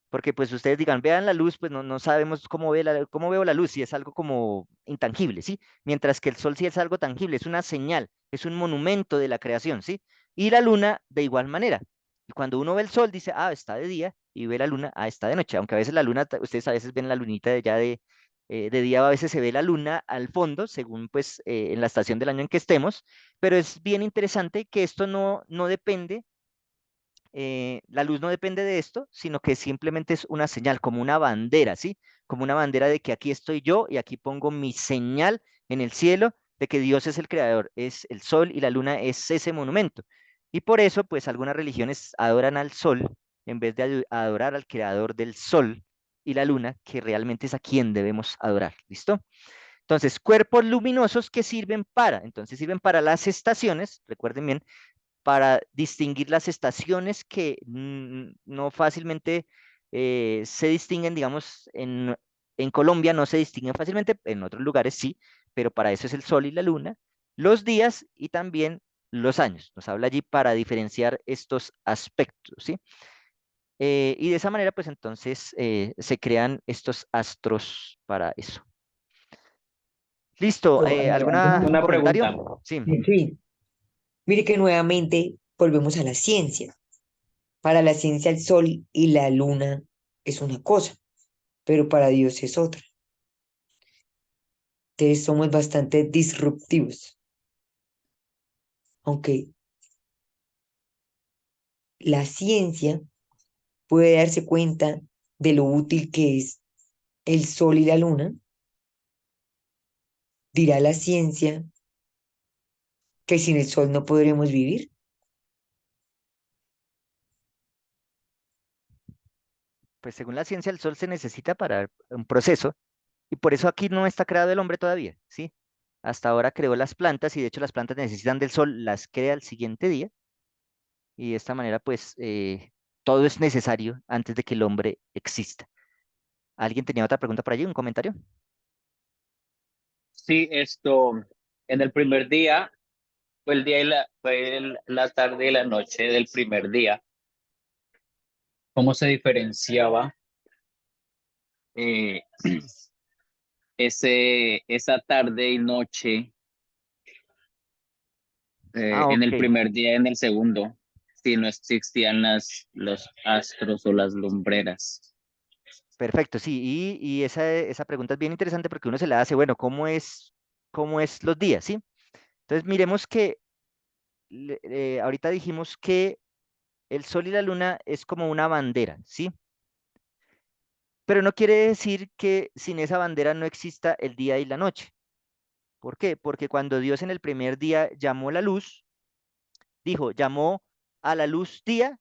Speaker 1: Porque pues ustedes digan, vean la luz, pues no sabemos cómo veo la luz, si es algo como intangible, ¿sí? Mientras que el sol sí es algo tangible, es una señal, es un monumento de la creación, ¿sí? Y la luna de igual manera. Y cuando uno ve el sol, dice, ah, está de día, y ve la luna, ah, está de noche. Aunque a veces la luna, ustedes a veces ven la lunita de día, a veces se ve la luna al fondo, según pues en la estación del año en que estemos, pero es bien interesante que esto no depende la luz no depende de esto, sino que simplemente es una señal, como una bandera, ¿sí? Como una bandera de que aquí estoy yo y aquí pongo mi señal en el cielo de que Dios es el creador, es el sol y la luna es ese monumento. Y por eso, pues algunas religiones adoran al sol en vez de adorar al creador del sol y la luna, que realmente es a quien debemos adorar, ¿listo? Entonces, cuerpos luminosos que sirven para las estaciones, recuerden bien, para distinguir las estaciones que no fácilmente se distinguen, digamos, en Colombia no se distinguen fácilmente, en otros lugares sí, pero para eso es el sol y la luna, los días y también los años. Nos habla allí para diferenciar estos aspectos, ¿sí? Y de esa manera, pues entonces se crean estos astros para eso. ¿Listo?
Speaker 2: Pero,
Speaker 1: ¿Algún
Speaker 8: Una pregunta.
Speaker 1: comentario? Sí.
Speaker 2: sí, mire que nuevamente volvemos a la ciencia. Para la ciencia el sol y la luna es una cosa, pero para Dios es otra. Entonces somos bastante disruptivos, aunque la ciencia puede darse cuenta de lo útil que es el sol y la luna, dirá la ciencia que sin el sol no podremos vivir.
Speaker 1: Pues según la ciencia, el sol se necesita para un proceso y por eso aquí no está creado el hombre todavía, ¿sí? Hasta ahora creó las plantas y de hecho las plantas necesitan del sol, las crea al siguiente día y de esta manera pues todo es necesario antes de que el hombre exista. ¿Alguien tenía otra pregunta por allí? ¿Un comentario?
Speaker 10: Sí, en el primer día, fue el día y la tarde y la noche del primer día. ¿Cómo se diferenciaba eh, esa tarde y noche
Speaker 1: Ah,
Speaker 10: en el
Speaker 1: ok.
Speaker 10: primer día y en el segundo? Si no existían los astros o las lumbreras.
Speaker 1: Perfecto, sí, y esa pregunta es bien interesante porque uno se la hace, bueno, cómo es los días, ¿sí? Entonces miremos que ahorita dijimos que el sol y la luna es como una bandera, ¿sí? Pero no quiere decir que sin esa bandera no exista el día y la noche. ¿Por qué? Porque cuando Dios en el primer día llamó la luz, dijo, llamó a la luz día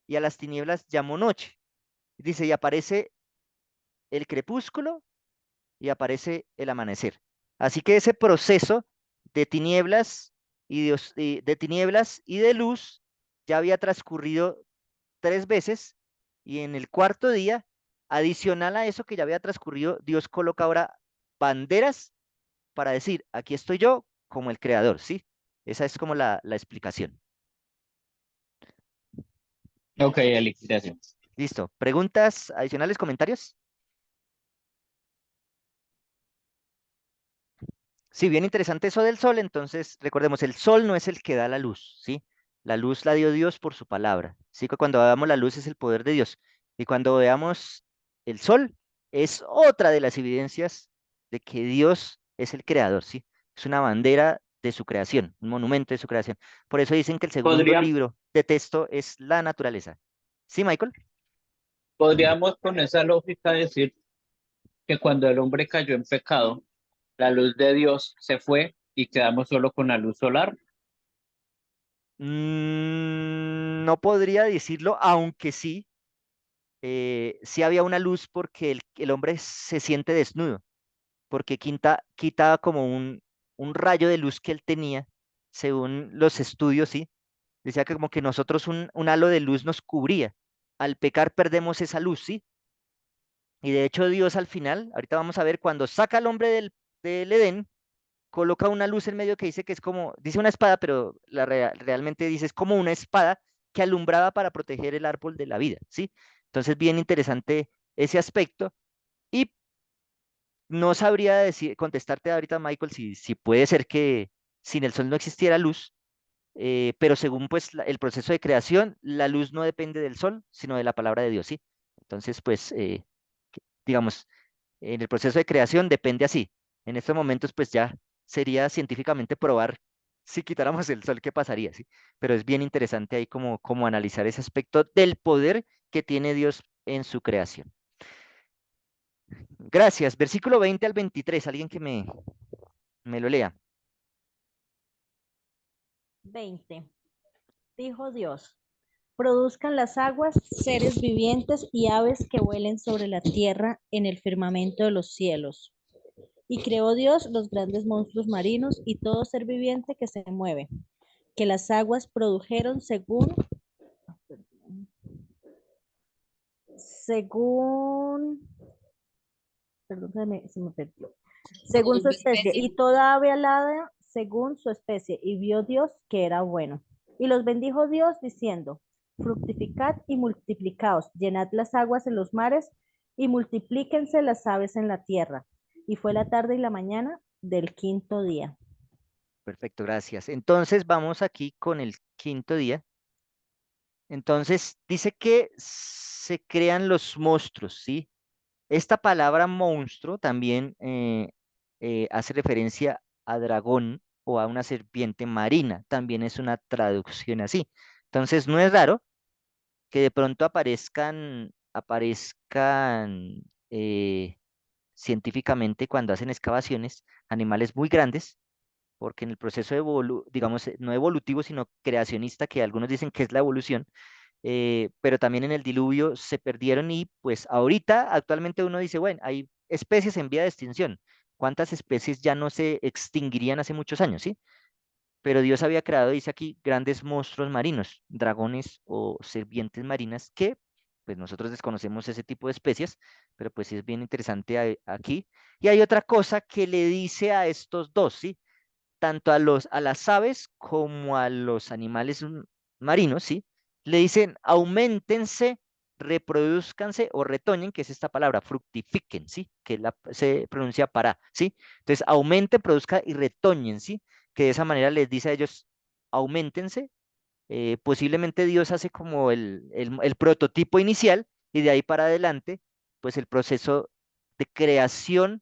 Speaker 1: y a las tinieblas llamó noche. Dice, y aparece el crepúsculo y aparece el amanecer. Así que ese proceso de tinieblas de tinieblas y de luz ya había transcurrido 3 veces y en el cuarto día, adicional a eso que ya había transcurrido, Dios coloca ahora banderas para decir, aquí estoy yo como el creador, ¿sí? Esa es como la explicación.
Speaker 10: Ok, Ali, gracias.
Speaker 1: Listo. ¿Preguntas adicionales, comentarios? Sí, bien interesante eso del sol, entonces recordemos, el sol no es el que da la luz, ¿sí? La luz la dio Dios por su palabra, ¿sí? Que cuando veamos la luz es el poder de Dios. Y cuando veamos el sol, es otra de las evidencias de que Dios es el creador, ¿sí? Es una bandera de su creación, un monumento de su creación. Por eso dicen que el segundo
Speaker 10: ¿Podría,
Speaker 1: libro de texto es la naturaleza. ¿Sí, Michael?
Speaker 10: podríamos con esa lógica decir que cuando el hombre cayó en pecado, la luz de Dios se fue y quedamos solo con la luz solar?
Speaker 1: No podría decirlo, aunque sí. Sí había una luz porque el hombre se siente desnudo, porque quita como un rayo de luz que él tenía, según los estudios, ¿sí? Decía que como que nosotros un halo de luz nos cubría. Al pecar perdemos esa luz, ¿sí? Y de hecho Dios al final, ahorita vamos a ver, cuando saca al hombre del Edén, coloca una luz en medio que dice que es como, dice una espada, pero realmente dice es como una espada que alumbraba para proteger el árbol de la vida, ¿sí? Entonces, bien interesante ese aspecto. Y no sabría decir, contestarte ahorita, Michael, si puede ser que sin el sol no existiera luz, pero según pues el proceso de creación, la luz no depende del sol, sino de la palabra de Dios, ¿sí? Entonces, pues, digamos, en el proceso de creación depende así. En estos momentos, pues ya sería científicamente probar si quitáramos el sol, qué pasaría, ¿sí? Pero es bien interesante ahí como analizar ese aspecto del poder que tiene Dios en su creación. Gracias. Versículo 20 al 23, alguien que me lo lea.
Speaker 11: 20. Dijo Dios, produzcan las aguas seres vivientes y aves que vuelen sobre la tierra en el firmamento de los cielos. Y creó Dios los grandes monstruos marinos y todo ser viviente que se mueve, que las aguas produjeron perdón, se me perdió, según su especie, y toda ave alada según su especie, y vio Dios que era bueno. Y los bendijo Dios diciendo, fructificad y multiplicaos, llenad las aguas en los mares, y multiplíquense las aves en la tierra. Y fue la tarde y la mañana del quinto día.
Speaker 1: Perfecto, gracias. Entonces vamos aquí con el quinto día. Entonces dice que se crean los monstruos, ¿sí? Esta palabra monstruo también hace referencia a dragón o a una serpiente marina. También es una traducción así. Entonces no es raro que de pronto aparezcan científicamente cuando hacen excavaciones animales muy grandes, porque en el proceso digamos, no evolutivo, sino creacionista, que algunos dicen que es la evolución, pero también en el diluvio se perdieron y pues ahorita actualmente uno dice, bueno, hay especies en vía de extinción. ¿Cuántas especies ya no se extinguirían hace muchos años, sí? Pero Dios había creado, dice aquí, grandes monstruos marinos, dragones o serpientes marinas que pues nosotros desconocemos ese tipo de especies, pero pues sí es bien interesante aquí. Y hay otra cosa que le dice a estos dos, ¿sí? Tanto a las aves como a los animales marinos, ¿sí? Le dicen, aumentense, reproduzcanse o retoñen, que es esta palabra, fructifiquen, ¿sí? Que se pronuncia para, ¿sí? Entonces, aumenten, produzcan y retoñen, ¿sí? Que de esa manera les dice a ellos, aumentense. Posiblemente Dios hace como el prototipo inicial y de ahí para adelante, pues el proceso de creación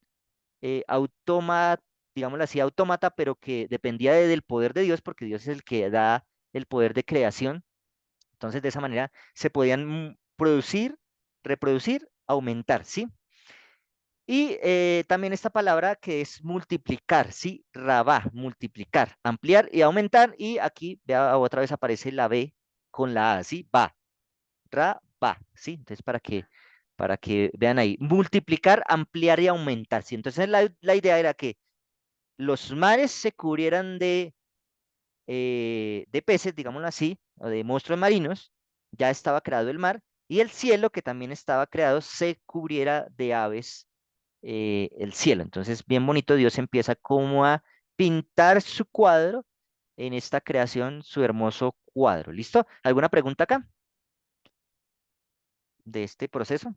Speaker 1: digámoslo así, autómata, pero que dependía del poder de Dios, porque Dios es el que da el poder de creación. Entonces, de esa manera se podían producir, reproducir, aumentar, ¿sí? Y también esta palabra que es multiplicar, ¿sí? Rabá, multiplicar, ampliar y aumentar. Y aquí, vea, otra vez aparece la B con la A, ¿sí? Va, ra, va, ¿sí? Entonces, para que vean ahí, multiplicar, ampliar y aumentar, ¿sí? Entonces, la idea era que los mares se cubrieran de peces, digámoslo así, o de monstruos marinos, ya estaba creado el mar, y el cielo, que también estaba creado, se cubriera de aves el cielo. Entonces, bien bonito, Dios empieza como a pintar su cuadro en esta creación, su hermoso cuadro. ¿Listo? ¿Alguna pregunta acá de este proceso?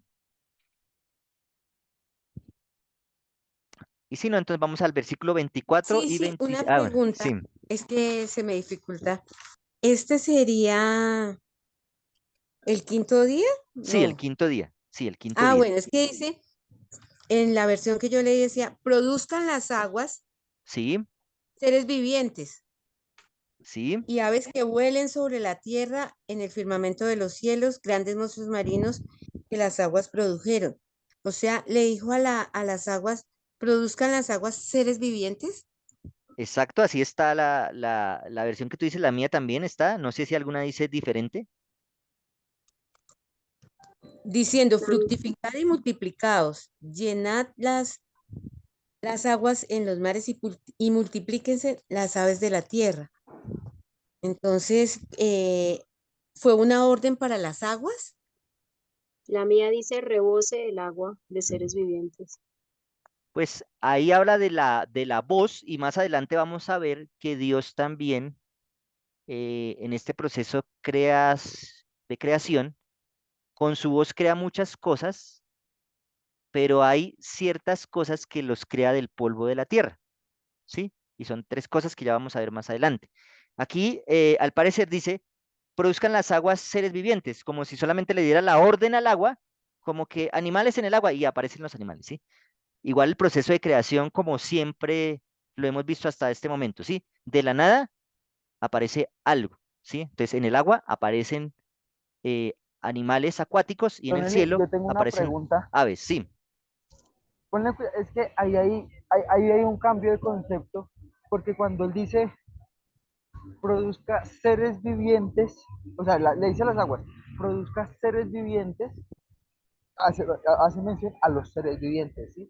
Speaker 1: Y si no, entonces vamos al versículo 24
Speaker 5: Sí,
Speaker 1: y
Speaker 5: sí,
Speaker 1: 26.
Speaker 5: una
Speaker 1: Ah, bueno,
Speaker 5: pregunta.
Speaker 1: sí,
Speaker 5: Es que se me dificulta. ¿Este sería el quinto día?
Speaker 1: sí, el
Speaker 5: No.
Speaker 1: quinto día. Sí, el quinto
Speaker 5: Ah,
Speaker 1: día.
Speaker 5: bueno, es que dice, en la versión que yo leí decía, produzcan las aguas
Speaker 1: Sí,
Speaker 5: seres vivientes
Speaker 1: sí.
Speaker 5: y aves que vuelen sobre la tierra en el firmamento de los cielos, grandes monstruos marinos que las aguas produjeron. O sea, le dijo a las aguas, produzcan las aguas seres vivientes,
Speaker 1: Exacto, así está la versión que tú dices, la mía también está. No sé si alguna dice diferente.
Speaker 5: diciendo,
Speaker 3: Mm,
Speaker 5: fructificad y multiplicaos, llenad las aguas en los mares y multiplíquense las aves de la tierra. Entonces, ¿fue una orden para las aguas?
Speaker 3: La mía dice rebose el agua de seres vivientes.
Speaker 1: Pues ahí habla de la voz y más adelante vamos a ver que Dios también en este proceso de creación, con su voz crea muchas cosas, pero hay ciertas cosas que los crea del polvo de la tierra, ¿sí? Y son tres cosas que ya vamos a ver más adelante. Aquí, al parecer, dice, produzcan las aguas seres vivientes, como si solamente le diera la orden al agua, como que animales en el agua y aparecen los animales, ¿sí? Igual el proceso de creación, como siempre lo hemos visto hasta este momento, ¿sí? De la nada aparece algo, ¿sí? Entonces, en el agua aparecen animales acuáticos y en el
Speaker 4: Toneli,
Speaker 1: cielo
Speaker 4: yo tengo una
Speaker 1: aparecen
Speaker 4: pregunta.
Speaker 1: aves, sí,
Speaker 4: Es que ahí hay un cambio de concepto, porque cuando él dice produzca seres vivientes, o sea, le dice a las aguas, produzca seres vivientes, hace mención a los seres vivientes, ¿sí?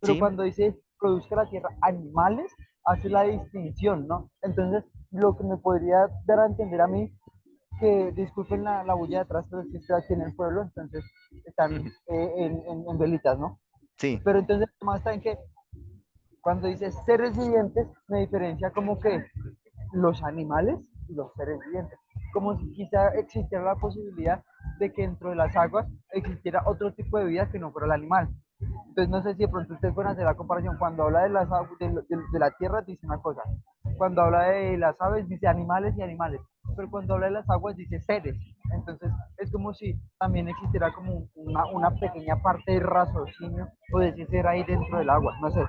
Speaker 4: Pero
Speaker 1: sí,
Speaker 4: cuando dice produzca la tierra animales, hace la distinción, ¿no? Entonces, lo que me podría dar a entender a mí, que disculpen la bulla de atrás, pero es que estoy aquí en el pueblo, entonces están en velitas, ¿no?
Speaker 1: sí,
Speaker 4: Pero entonces, más está en que cuando dice seres vivientes, me diferencia como que los animales y los seres vivientes. Como si quizá existiera la posibilidad de que dentro de las aguas existiera otro tipo de vida que no fuera el animal. Entonces no sé si de pronto ustedes pueden hacer la comparación. Cuando habla de, de la tierra dice una cosa. Cuando habla de las aves dice animales y animales. Pero cuando habla de las aguas dice seres. Entonces es como si también existiera como una pequeña parte de raciocinio o de ese ser ahí dentro del agua. No sé.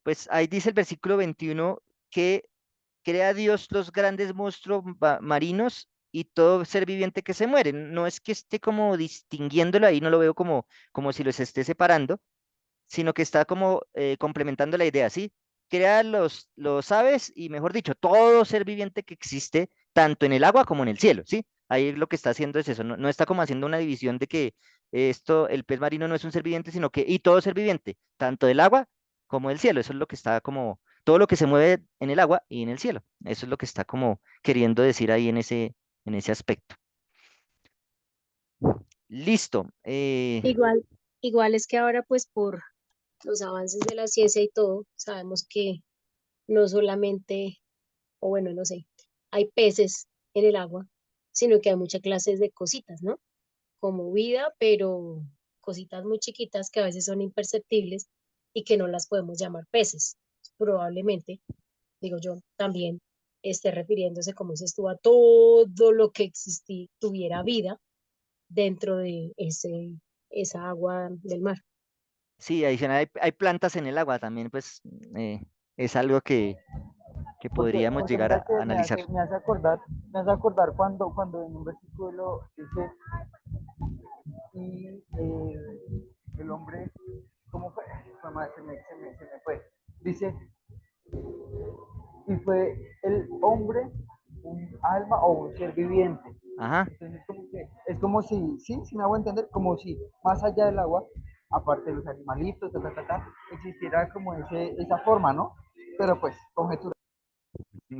Speaker 1: pues ahí dice el versículo 21 que crea Dios los grandes monstruos marinos y todo ser viviente que se muere. No es que esté como distinguiéndolo ahí, no lo veo como si los esté separando, sino que está como complementando la idea, ¿sí? Crea los aves y, mejor dicho, todo ser viviente que existe, tanto en el agua como en el cielo, ¿sí? Ahí lo que está haciendo es eso, no está como haciendo una división de que el pez marino no es un ser viviente, sino que, y todo ser viviente, tanto del agua como del cielo, eso es lo que está como, todo lo que se mueve en el agua y en el cielo, eso es lo que está como queriendo decir ahí en ese aspecto. Listo.
Speaker 3: Igual, igual es que ahora pues por los avances de la ciencia y todo, sabemos que no solamente, o bueno, no sé, hay peces en el agua, sino que hay muchas clases de cositas, ¿no? Como vida, pero cositas muy chiquitas que a veces son imperceptibles y que no las podemos llamar peces. Probablemente, digo yo, también esté refiriéndose, como dices tú, a todo lo que tuviera vida dentro de esa agua del mar.
Speaker 1: Sí, adicional, hay plantas en el agua también, pues es algo que
Speaker 4: Porque,
Speaker 1: podríamos
Speaker 4: porque
Speaker 1: llegar
Speaker 4: mira
Speaker 1: a
Speaker 4: que
Speaker 1: analizar.
Speaker 4: me hace acordar cuando en un versículo dice, y el hombre, ¿cómo fue? Mamá, se me fue. Dice, y fue el hombre un alma o un ser viviente.
Speaker 1: Ajá.
Speaker 4: Entonces, es como si, sí, si me hago entender, como si más allá del agua, aparte de los animalitos, existiera como esa forma, ¿no? Pero pues, conjetura.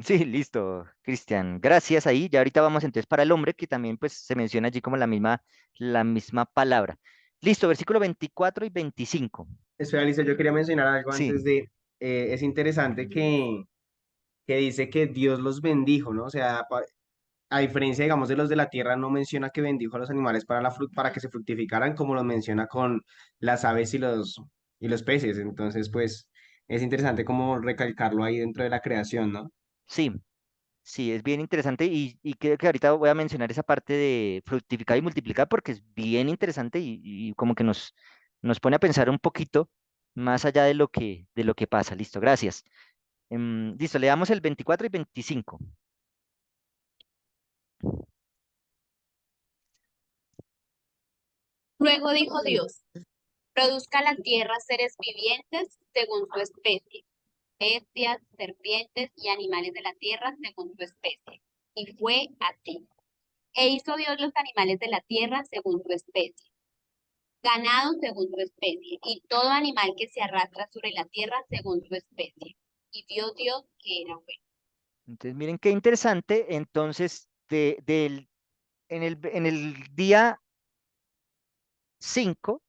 Speaker 1: Sí, listo, Cristian. Gracias ahí. Ya ahorita vamos entonces para el hombre, que también pues se menciona allí como la misma palabra. Listo, versículo 24 y 25.
Speaker 8: Espera, Lisa, yo quería mencionar algo
Speaker 1: Sí,
Speaker 8: antes de, es interesante que dice que Dios los bendijo, ¿no? O sea, a diferencia, digamos, de los de la tierra, no menciona que bendijo a los animales para para que se fructificaran, como lo menciona con las aves y los peces. Entonces, pues, es interesante como recalcarlo ahí dentro de la creación, ¿no?
Speaker 1: sí, sí, es bien interesante y creo que ahorita voy a mencionar esa parte de fructificar y multiplicar porque es bien interesante y como que nos pone a pensar un poquito más allá de lo que pasa. Listo, gracias. Listo, le damos el 24 y 25.
Speaker 6: Luego dijo Dios, produzca la tierra seres vivientes según su especie, bestias, serpientes y animales de la tierra según su especie. Y fue así. E hizo Dios los animales de la tierra según su especie, ganado según su especie, y todo animal que se arrastra sobre la tierra según su especie. Y vio Dios que era bueno.
Speaker 1: Entonces, miren qué interesante. Entonces, en el día 5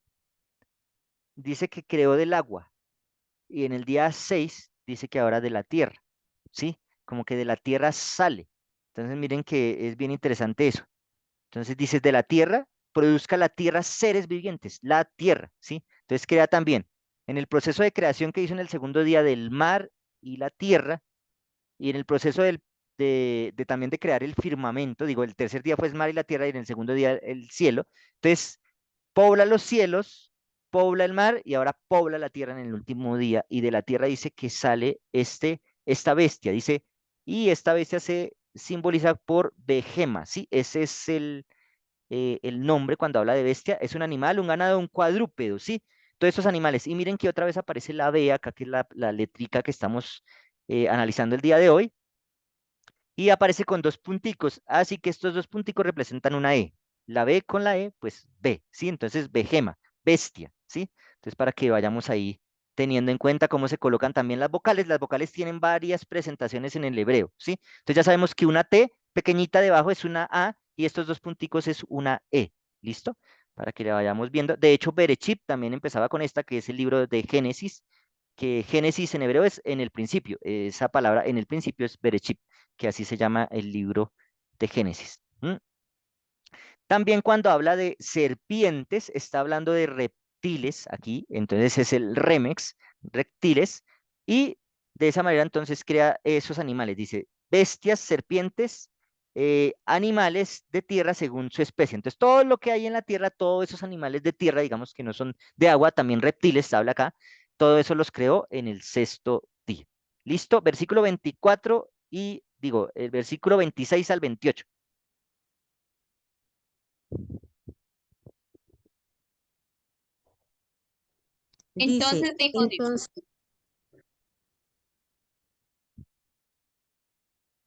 Speaker 1: dice que creó del agua y en el día 6 dice que ahora de la tierra, ¿sí? Como que de la tierra sale. Entonces, miren que es bien interesante eso. Entonces, dice de la tierra, produzca la tierra seres vivientes, la tierra, ¿sí? Entonces, crea también en el proceso de creación que hizo en el segundo día del mar y la tierra y en el proceso de también de crear el firmamento, digo, el tercer día fue el mar y la tierra y en el segundo día el cielo. Entonces, pobla los cielos, pobla el mar y ahora pobla la tierra en el último día. Y de la tierra dice que sale esta bestia, dice, y esta bestia se simboliza por Behema, ¿sí? Ese es el nombre cuando habla de bestia, es un animal, un ganado, un cuadrúpedo, ¿sí? Todos estos animales. Y miren que otra vez aparece la B acá, que es la letrica que estamos analizando el día de hoy, y aparece con dos punticos, así que estos dos punticos representan una E. La B con la E, pues B, ¿sí? Entonces, Behema, bestia, ¿sí? Entonces, para que vayamos ahí teniendo en cuenta cómo se colocan también las vocales tienen varias presentaciones en el hebreo, ¿sí? Entonces ya sabemos que una T pequeñita debajo es una A y estos dos punticos es una E, ¿listo? Para que la vayamos viendo. De hecho, Berechit también empezaba con esta, que es el libro de Génesis, que Génesis en hebreo es en el principio, esa palabra en el principio es Berechit, que así se llama el libro de Génesis. También cuando habla de serpientes, está hablando de reptiles aquí, entonces es el remex, reptiles, y de esa manera entonces crea esos animales, dice bestias, serpientes, animales de tierra según su especie. Entonces todo lo que hay en la tierra, todos esos animales de tierra, digamos que no son de agua, también reptiles, habla acá, todo eso los creó en el sexto día. ¿Listo? Versículo 24 y digo, el versículo 26 al 28.
Speaker 5: Dice,
Speaker 6: Entonces dijo Dios,
Speaker 5: entonces,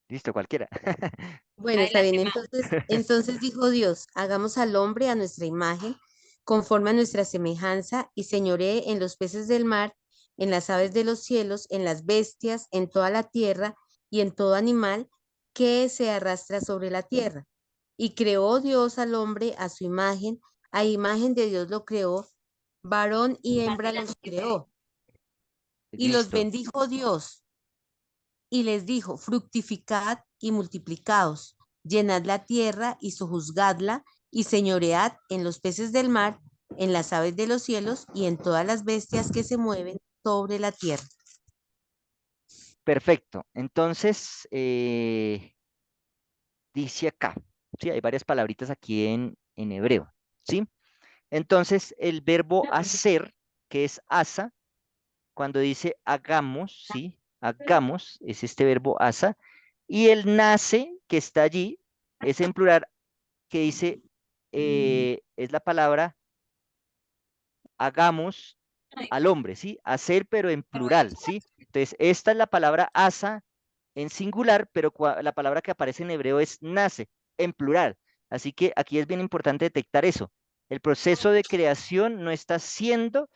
Speaker 1: Listo, cualquiera.
Speaker 5: bueno, está bien,
Speaker 6: adelante más.
Speaker 5: entonces dijo Dios, hagamos al hombre a nuestra imagen, conforme a nuestra semejanza, y señoree en los peces del mar, en las aves de los cielos, en las bestias, en toda la tierra y en todo animal que se arrastra sobre la tierra. Y creó Dios al hombre a su imagen, a imagen de Dios lo creó, varón y hembra los creó. Y los
Speaker 1: Listo.
Speaker 5: bendijo Dios y les dijo, fructificad y multiplicaos, llenad la tierra y sojuzgadla y señoread en los peces del mar, en las aves de los cielos y en todas las bestias que se mueven sobre la tierra.
Speaker 1: Perfecto. Entonces, dice acá, sí, hay varias palabritas aquí en hebreo, ¿sí? Entonces, el verbo hacer, que es asa, cuando dice hagamos, ¿sí? hagamos, es este verbo asa, y el nace que está allí es en plural, que dice, es la palabra hagamos al hombre, ¿sí? Hacer, pero en plural, ¿sí? Entonces, esta es la palabra asa en singular, pero la palabra que aparece en hebreo es nace, en plural. Así que aquí es bien importante detectar eso. El proceso de creación no está siendo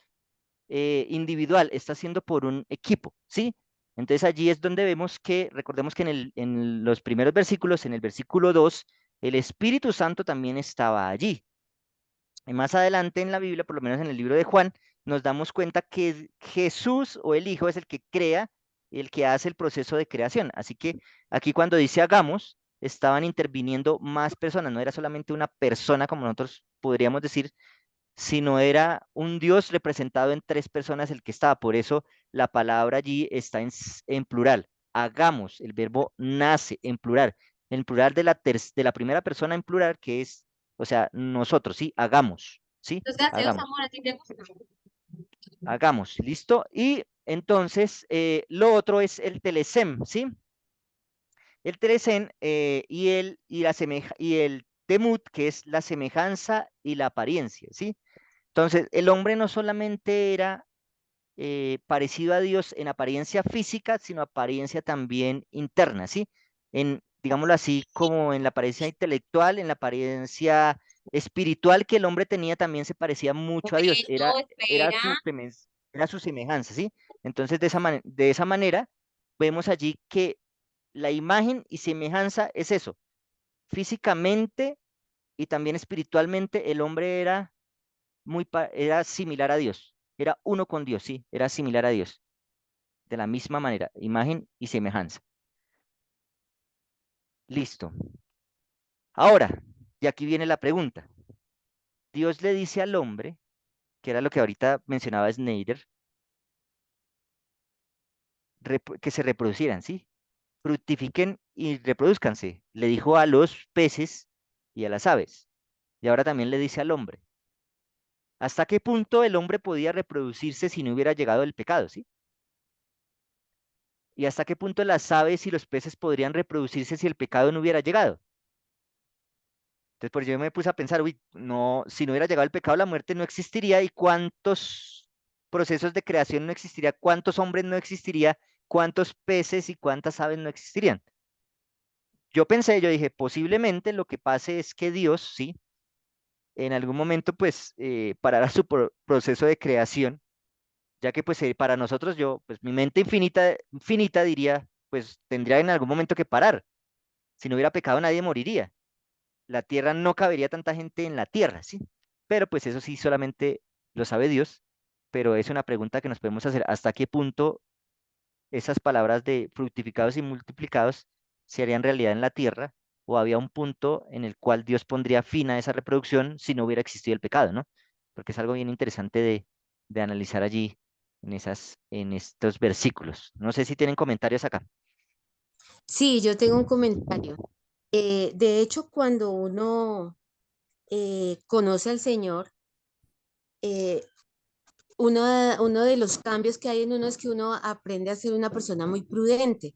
Speaker 1: individual, está siendo por un equipo, ¿sí? Entonces allí es donde vemos que, recordemos que en los primeros versículos, en el versículo 2, el Espíritu Santo también estaba allí. Y más adelante en la Biblia, por lo menos en el libro de Juan, nos damos cuenta que Jesús o el Hijo es el que crea, el que hace el proceso de creación. Así que aquí cuando dice hagamos, estaban interviniendo más personas, no era solamente una persona como nosotros podríamos decir, sino era un Dios representado en tres personas el que estaba. Por eso la palabra allí está en plural. Hagamos, el verbo nace en plural. En plural de la primera persona en plural, que es, o sea, nosotros, ¿sí? Hagamos, ¿sí?
Speaker 6: Los gaseos,
Speaker 1: Hagamos,
Speaker 6: amor, ¿a ti te gustan?
Speaker 1: hagamos, ¿listo? Y entonces lo otro es el telesem, ¿sí? El telesem y el temut, que es la semejanza y la apariencia, ¿sí? Entonces, el hombre no solamente era parecido a Dios en apariencia física, sino apariencia también interna, ¿sí? En, digámoslo así, como en la apariencia intelectual, en la apariencia espiritual que el hombre tenía, también se parecía mucho a Dios,
Speaker 6: Bueno,
Speaker 1: era
Speaker 6: espera.
Speaker 1: era su semejanza, ¿sí? Entonces, de esa manera, vemos allí que la imagen y semejanza es eso. Físicamente y también espiritualmente, el hombre era era similar a Dios, era uno con Dios, sí, era similar a Dios, de la misma manera, imagen y semejanza. Listo. Ahora, y aquí viene la pregunta. Dios le dice al hombre, que era lo que ahorita mencionaba Snyder, que se reproducieran, ¿sí? Fructifiquen y reproduzcanse. Le dijo a los peces y a las aves. Y ahora también le dice al hombre. ¿Hasta qué punto el hombre podía reproducirse si no hubiera llegado el pecado, sí? ¿Y hasta qué punto las aves y los peces podrían reproducirse si el pecado no hubiera llegado? Entonces, por yo me puse a pensar, uy, no, si no hubiera llegado el pecado, la muerte no existiría y cuántos procesos de creación no existiría, cuántos hombres no existiría, cuántos peces y cuántas aves no existirían. Yo pensé, yo dije, posiblemente lo que pase es que Dios, sí, en algún momento, pues, parará su proceso de creación, ya que, pues, para nosotros, pues, mi mente infinita diría, pues, tendría en algún momento que parar. Si no hubiera pecado, nadie moriría. La tierra no cabería tanta gente en la tierra, ¿sí? Pero pues eso sí solamente lo sabe Dios, pero es una pregunta que nos podemos hacer, ¿hasta qué punto esas palabras de fructificados y multiplicados se harían realidad en la tierra? ¿O había un punto en el cual Dios pondría fin a esa reproducción si no hubiera existido el pecado, ¿no? Porque es algo bien interesante de analizar allí en estos versículos. No sé si tienen comentarios acá.
Speaker 5: Sí, yo tengo un comentario. De hecho, cuando uno conoce al Señor, eh, uno de los cambios que hay en uno es que uno aprende a ser una persona muy prudente.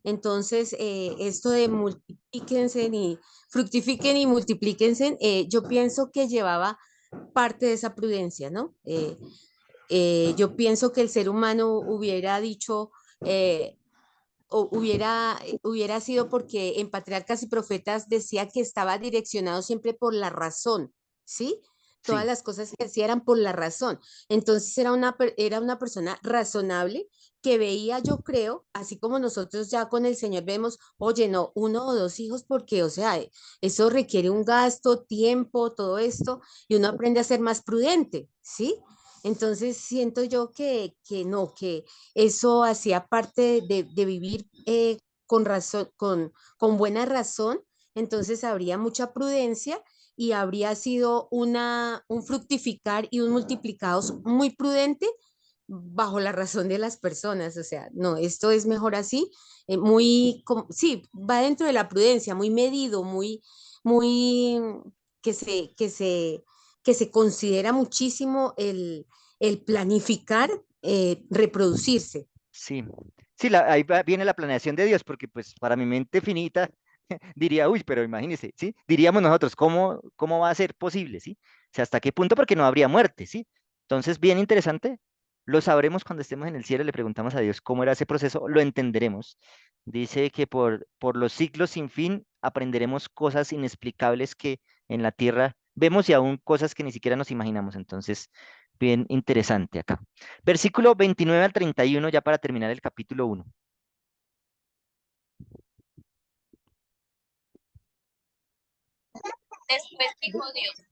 Speaker 5: Entonces, esto de multiplíquense y fructifiquen y multiplíquense, yo pienso que llevaba parte de esa prudencia, ¿no? Yo pienso que el ser humano hubiera dicho, o hubiera sido porque en Patriarcas y Profetas decía que estaba direccionado siempre por la razón, ¿sí? Todas
Speaker 1: Sí,
Speaker 5: las cosas que hacía eran por la razón. Entonces era una persona razonable que veía, yo creo, así como nosotros ya con el Señor vemos, oye, no, uno o dos hijos, porque, o sea, eso requiere un gasto, tiempo, todo esto, y uno aprende a ser más prudente, ¿sí? Entonces siento yo que no, que eso hacía parte de vivir con razón, con buena razón, entonces habría mucha prudencia y habría sido un fructificar y un multiplicados muy prudente bajo la razón de las personas. O sea, no, esto es mejor así, sí, va dentro de la prudencia, muy medido, muy, que se, que se, que se considera muchísimo el planificar reproducirse.
Speaker 1: sí. Sí, ahí viene la planeación de Dios, porque pues para mi mente finita diría, uy, pero imagínese, ¿sí? Diríamos nosotros, ¿cómo va a ser posible, ¿sí? O sea, ¿hasta qué punto? Porque no habría muerte, ¿sí? Entonces, bien interesante, lo sabremos cuando estemos en el cielo, le preguntamos a Dios cómo era ese proceso, lo entenderemos. Dice que por los siglos sin fin aprenderemos cosas inexplicables que en la tierra vemos y aún cosas que ni siquiera nos imaginamos. Entonces, bien interesante acá. Versículo 29 al 31, ya para terminar el capítulo 1.
Speaker 6: Después dijo Dios,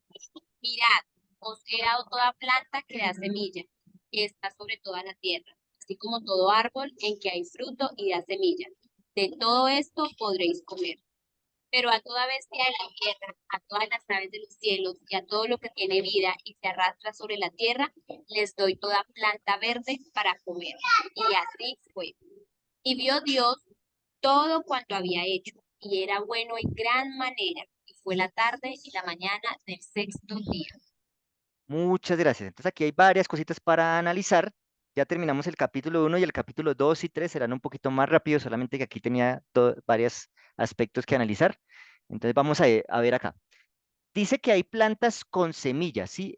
Speaker 6: mirad, os he dado toda planta que da semilla, que está sobre toda la tierra, así como todo árbol en que hay fruto y da semilla. De todo esto podréis comer. Pero a toda bestia de la tierra, a todas las aves de los cielos y a todo lo que tiene vida y se arrastra sobre la tierra, les doy toda planta verde para comer. Y así fue. Y vio Dios todo cuanto había hecho, y era bueno en gran manera. Y fue la tarde y la mañana del sexto día.
Speaker 1: Muchas gracias. Entonces aquí hay varias cositas para analizar. Ya terminamos el capítulo 1 y el capítulo 2 y 3 serán un poquito más rápidos, solamente que aquí tenía varios aspectos que analizar. Entonces vamos a ver acá. Dice que hay plantas con semillas, ¿sí?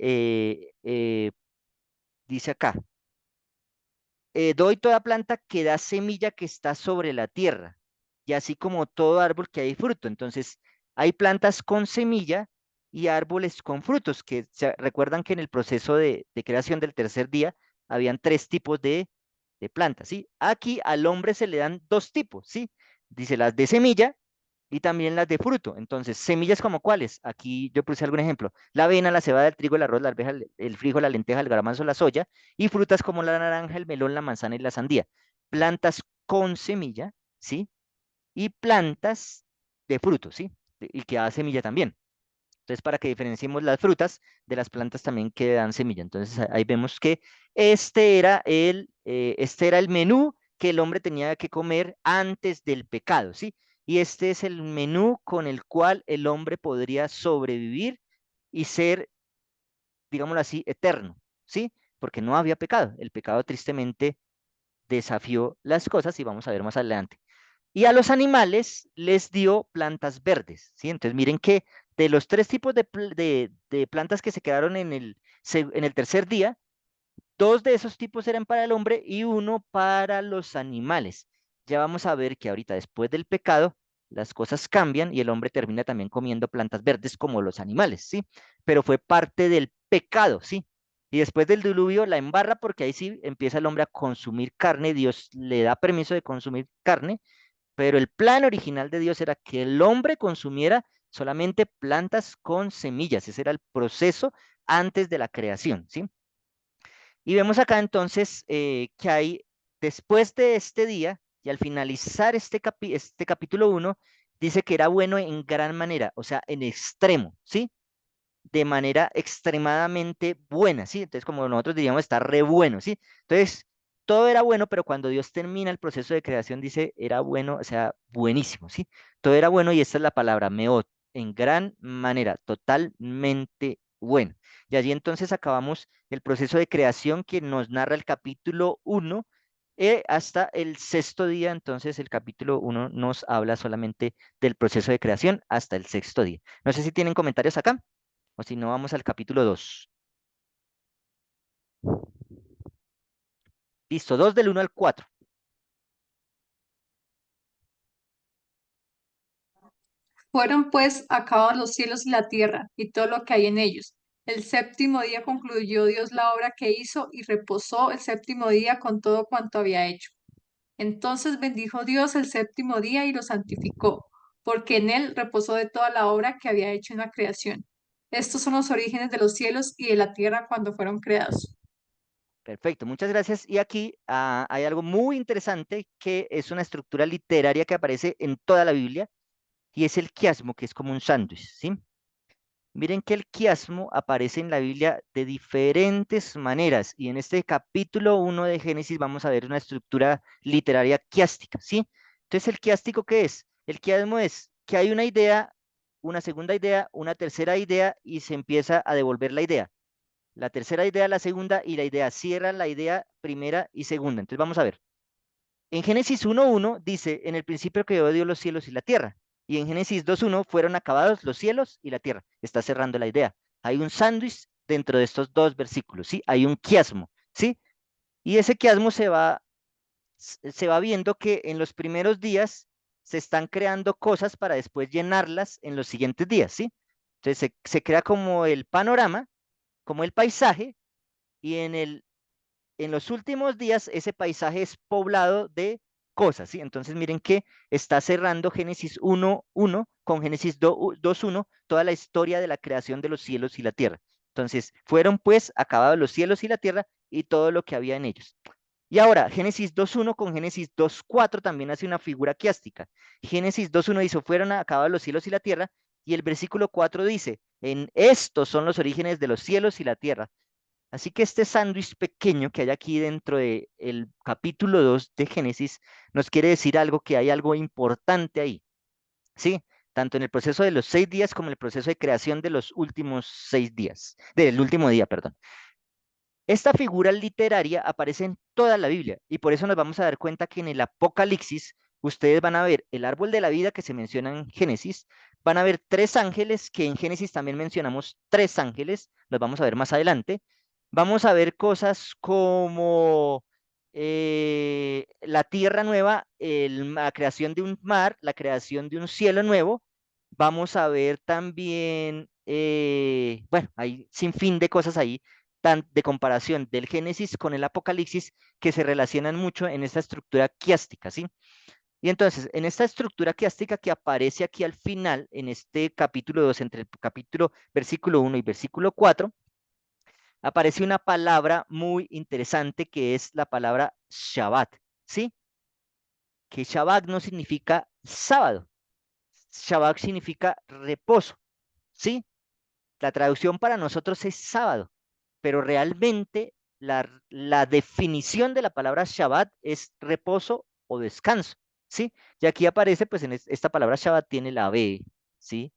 Speaker 1: Dice acá, doy toda planta que da semilla que está sobre la tierra, y así como todo árbol que hay fruto. Entonces, hay plantas con semilla y árboles con frutos, que recuerdan que en el proceso de creación del tercer día habían tres tipos de plantas, ¿sí? Aquí al hombre se le dan dos tipos, ¿sí? Dice las de semilla y también las de fruto. Entonces, semillas como cuáles. Aquí yo puse algún ejemplo. La avena, la cebada, el trigo, el arroz, la arveja, el frijol, la lenteja, el garbanzo, la soya. Y frutas como la naranja, el melón, la manzana y la sandía. Plantas con semilla, ¿sí? Y plantas de fruto, ¿sí? Y que da semilla también. Entonces, para que diferenciemos las frutas de las plantas también que dan semilla. Entonces, ahí vemos que este era el menú que el hombre tenía que comer antes del pecado, ¿sí? Y este es el menú con el cual el hombre podría sobrevivir y ser, digámoslo así, eterno, ¿sí? Porque no había pecado. El pecado tristemente desafió las cosas y vamos a ver más adelante. Y a los animales les dio plantas verdes, ¿sí? Entonces miren que de los tres tipos de plantas que se quedaron en el tercer día, dos de esos tipos eran para el hombre y uno para los animales. Ya vamos a ver que ahorita después del pecado las cosas cambian y el hombre termina también comiendo plantas verdes como los animales, ¿sí? Pero fue parte del pecado, ¿sí? Y después del diluvio la embarra porque ahí sí empieza el hombre a consumir carne, Dios le da permiso de consumir carne, pero el plan original de Dios era que el hombre consumiera solamente plantas con semillas. Ese era el proceso antes de la creación, ¿sí? Y vemos acá entonces que hay, después de este día y al finalizar este capítulo 1, dice que era bueno en gran manera, o sea, en extremo, ¿sí? De manera extremadamente buena, ¿sí? Entonces, como nosotros diríamos, está re bueno, ¿sí? Entonces, todo era bueno, pero cuando Dios termina el proceso de creación, dice, era bueno, o sea, buenísimo, ¿sí? Todo era bueno y esta es la palabra, meot, en gran manera, totalmente bueno. Y allí entonces acabamos el proceso de creación que nos narra el capítulo 1 hasta el sexto día, entonces el capítulo 1 nos habla solamente del proceso de creación hasta el sexto día. No sé si tienen comentarios acá. O si no, vamos al capítulo 2. Listo, 2 del 1 al 4.
Speaker 9: Fueron pues acabados los cielos y la tierra y todo lo que hay en ellos. El séptimo día concluyó Dios la obra que hizo y reposó el séptimo día con todo cuanto había hecho. Entonces bendijo Dios el séptimo día y lo santificó, porque en él reposó de toda la obra que había hecho en la creación. Estos son los orígenes de los cielos y de la tierra cuando fueron creados.
Speaker 1: Perfecto, muchas gracias. Y aquí hay algo muy interesante que es una estructura literaria que aparece en toda la Biblia y es el quiasmo, que es como un sándwich, ¿sí? Miren que el quiasmo aparece en la Biblia de diferentes maneras y en este capítulo 1 de Génesis vamos a ver una estructura literaria quiástica, ¿sí? Entonces, ¿el quiástico qué es? El quiasmo es que hay una idea, una segunda idea, una tercera idea y se empieza a devolver la idea. La tercera idea, la segunda y la idea cierra la idea primera y segunda. Entonces, vamos a ver. En Génesis 1:1 dice, en el principio creó Dios los cielos y la tierra. Y en Génesis 2:1 fueron acabados los cielos y la tierra. Está cerrando la idea. Hay un sándwich dentro de estos dos versículos, ¿sí? Hay un quiasmo, ¿sí? Y ese quiasmo se va viendo que en los primeros días se están creando cosas para después llenarlas en los siguientes días, ¿sí? Entonces se crea como el panorama, como el paisaje, y en los últimos días ese paisaje es poblado de cosas, ¿sí? Entonces miren que está cerrando Génesis 1:1 con Génesis 2:1 toda la historia de la creación de los cielos y la tierra. Entonces, fueron pues acabados los cielos y la tierra y todo lo que había en ellos. Y ahora, Génesis 2:1 con Génesis 2:4 también hace una figura quiástica. Génesis 2:1 dice, fueron acabados los cielos y la tierra, y el versículo 4 dice, en estos son los orígenes de los cielos y la tierra. Así que este sándwich pequeño que hay aquí dentro del capítulo 2 de Génesis nos quiere decir algo, que hay algo importante ahí, ¿sí? Tanto en el proceso de los 6 días como en el proceso de creación de los últimos 6 días, del último día, perdón. Esta figura literaria aparece en toda la Biblia y por eso nos vamos a dar cuenta que en el Apocalipsis ustedes van a ver el árbol de la vida que se menciona en Génesis, van a ver 3 ángeles, que en Génesis también mencionamos 3 ángeles, los vamos a ver más adelante. Vamos a ver cosas como la tierra nueva, la creación de un mar, la creación de un cielo nuevo. Vamos a ver también, bueno, hay sin fin de cosas ahí de comparación del Génesis con el Apocalipsis que se relacionan mucho en esta estructura quiástica, ¿sí? Y entonces, en esta estructura quiástica que aparece aquí al final, en este capítulo 2, entre el capítulo versículo 1 y versículo 4, aparece una palabra muy interesante que es la palabra Shabbat, ¿sí? Que Shabbat no significa sábado, Shabbat significa reposo, ¿sí? La traducción para nosotros es sábado, pero realmente la definición de la palabra Shabbat es reposo o descanso, ¿sí? Y aquí aparece, pues en esta palabra Shabbat tiene la B, ¿sí?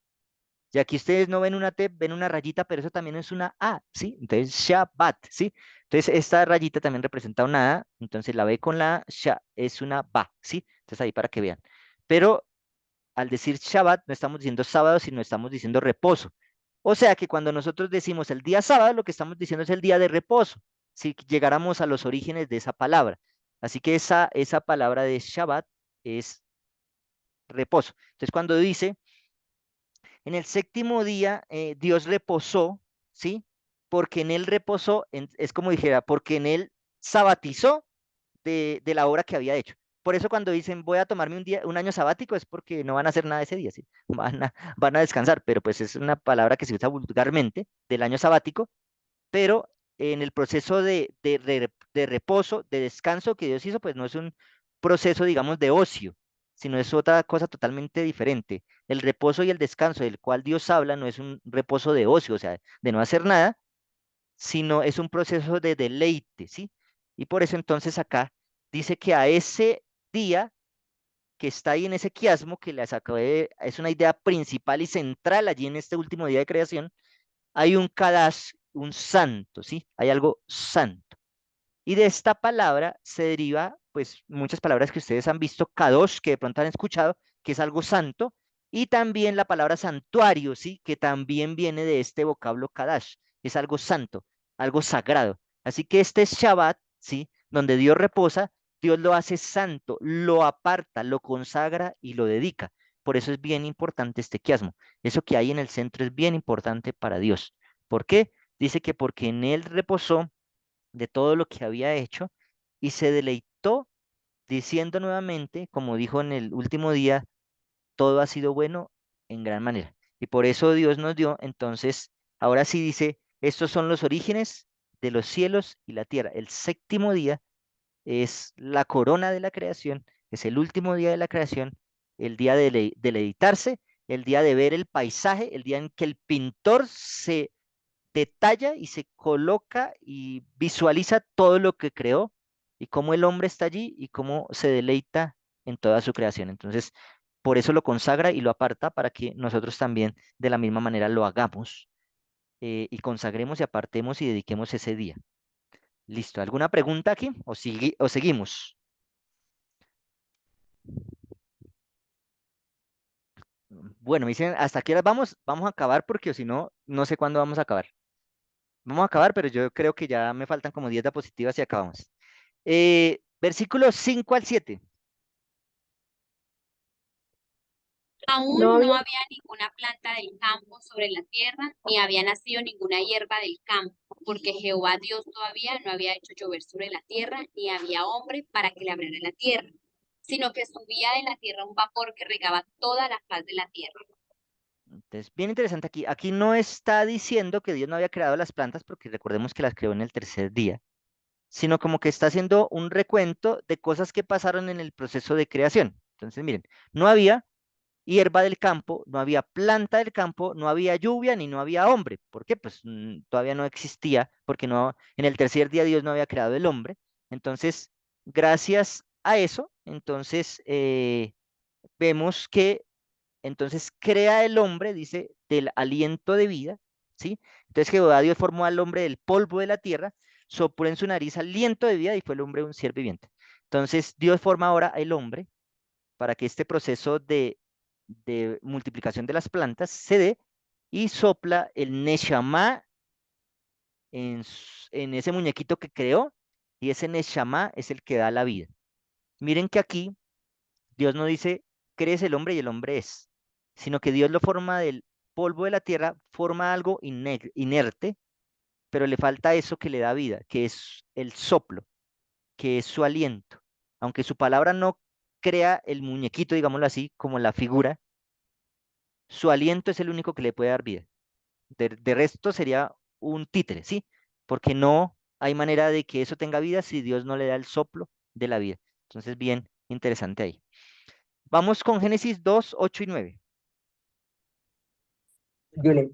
Speaker 1: Y aquí ustedes no ven una T, ven una rayita, pero eso también es una A, ¿sí? Entonces Shabbat, ¿sí? Entonces esta rayita también representa una A, entonces la B con la Sha es una Ba, ¿sí? Entonces ahí para que vean. Pero al decir Shabbat no estamos diciendo sábado, sino estamos diciendo reposo. O sea que cuando nosotros decimos el día sábado, lo que estamos diciendo es el día de reposo, si llegáramos a los orígenes de esa palabra. Así que esa palabra de Shabbat es reposo. Entonces cuando dice, en el séptimo día Dios reposó, ¿sí? Porque en él reposó, es como dijera, porque en él sabatizó de la obra que había hecho. Por eso cuando dicen voy a tomarme un año sabático es porque no van a hacer nada ese día, ¿sí? Van a descansar, pero pues es una palabra que se usa vulgarmente del año sabático, pero en el proceso de reposo, de descanso que Dios hizo, pues no es un proceso, digamos, de ocio, sino es otra cosa totalmente diferente. El reposo y el descanso del cual Dios habla no es un reposo de ocio, o sea, de no hacer nada, sino es un proceso de deleite, ¿sí? Y por eso entonces acá dice que a ese día que está ahí en ese quiasmo, que les acabé, es una idea principal y central allí en este último día de creación, hay un Kadash, un santo, ¿sí? Hay algo santo. Y de esta palabra se deriva, pues, muchas palabras que ustedes han visto, Kadosh, que de pronto han escuchado, que es algo santo, y también la palabra santuario, ¿sí? Que también viene de este vocablo Kadash, es algo santo, algo sagrado. Así que este es Shabbat, ¿sí? Donde Dios reposa, Dios lo hace santo, lo aparta, lo consagra y lo dedica. Por eso es bien importante este quiasmo. Eso que hay en el centro es bien importante para Dios. ¿Por qué? Dice que porque en él reposó de todo lo que había hecho y se deleitó diciendo nuevamente, como dijo en el último día, todo ha sido bueno en gran manera. Y por eso Dios nos dio, entonces, ahora sí dice, estos son los orígenes de los cielos y la tierra. El séptimo día es la corona de la creación, es el último día de la creación, el día de deleitarse, el día de ver el paisaje, el día en que el pintor se detalla y se coloca y visualiza todo lo que creó y cómo el hombre está allí y cómo se deleita en toda su creación. Entonces, por eso lo consagra y lo aparta para que nosotros también de la misma manera lo hagamos y consagremos y apartemos y dediquemos ese día. Listo. ¿Alguna pregunta aquí o seguimos? Bueno, me dicen, ¿hasta qué horas vamos? Vamos a acabar porque si no, no sé cuándo vamos a acabar. Vamos a acabar, pero yo creo que ya me faltan como 10 diapositivas y acabamos. Versículos 5 al 7.
Speaker 6: Aún
Speaker 3: No
Speaker 6: no
Speaker 3: había,
Speaker 6: había ninguna planta del campo sobre la tierra, ni había nacido ninguna hierba del campo, porque Jehová Dios todavía no había hecho llover sobre la tierra, ni había hombre para que labrara la tierra, sino que subía de la tierra un vapor que regaba toda la faz de la tierra.
Speaker 1: Entonces, bien interesante aquí. Aquí no está diciendo que Dios no había creado las plantas, porque recordemos que las creó en el tercer día, sino como que está haciendo un recuento de cosas que pasaron en el proceso de creación. Entonces, miren, no había hierba del campo, no había planta del campo, no había lluvia ni no había hombre. ¿Por qué? Pues todavía no existía, porque no, en el tercer día Dios no había creado el hombre. Entonces, gracias a eso, entonces vemos que entonces crea el hombre, dice, del aliento de vida, ¿sí? Entonces Jehová Dios formó al hombre del polvo de la tierra, sopló en su nariz aliento de vida y fue el hombre un ser viviente. Entonces Dios forma ahora el hombre para que este proceso de multiplicación de las plantas se dé y sopla el Neshama en ese muñequito que creó y ese Neshama es el que da la vida. Miren que aquí Dios no dice, crees el hombre y el hombre es, sino que Dios lo forma del polvo de la tierra, forma algo inerte, pero le falta eso que le da vida, que es el soplo, que es su aliento. Aunque su palabra no crea el muñequito, digámoslo así, como la figura, su aliento es el único que le puede dar vida. De resto sería un títere, ¿sí? Porque no hay manera de que eso tenga vida si Dios no le da el soplo de la vida. Entonces, bien interesante ahí. Vamos con Génesis 2, 8 y 9.
Speaker 2: Yo le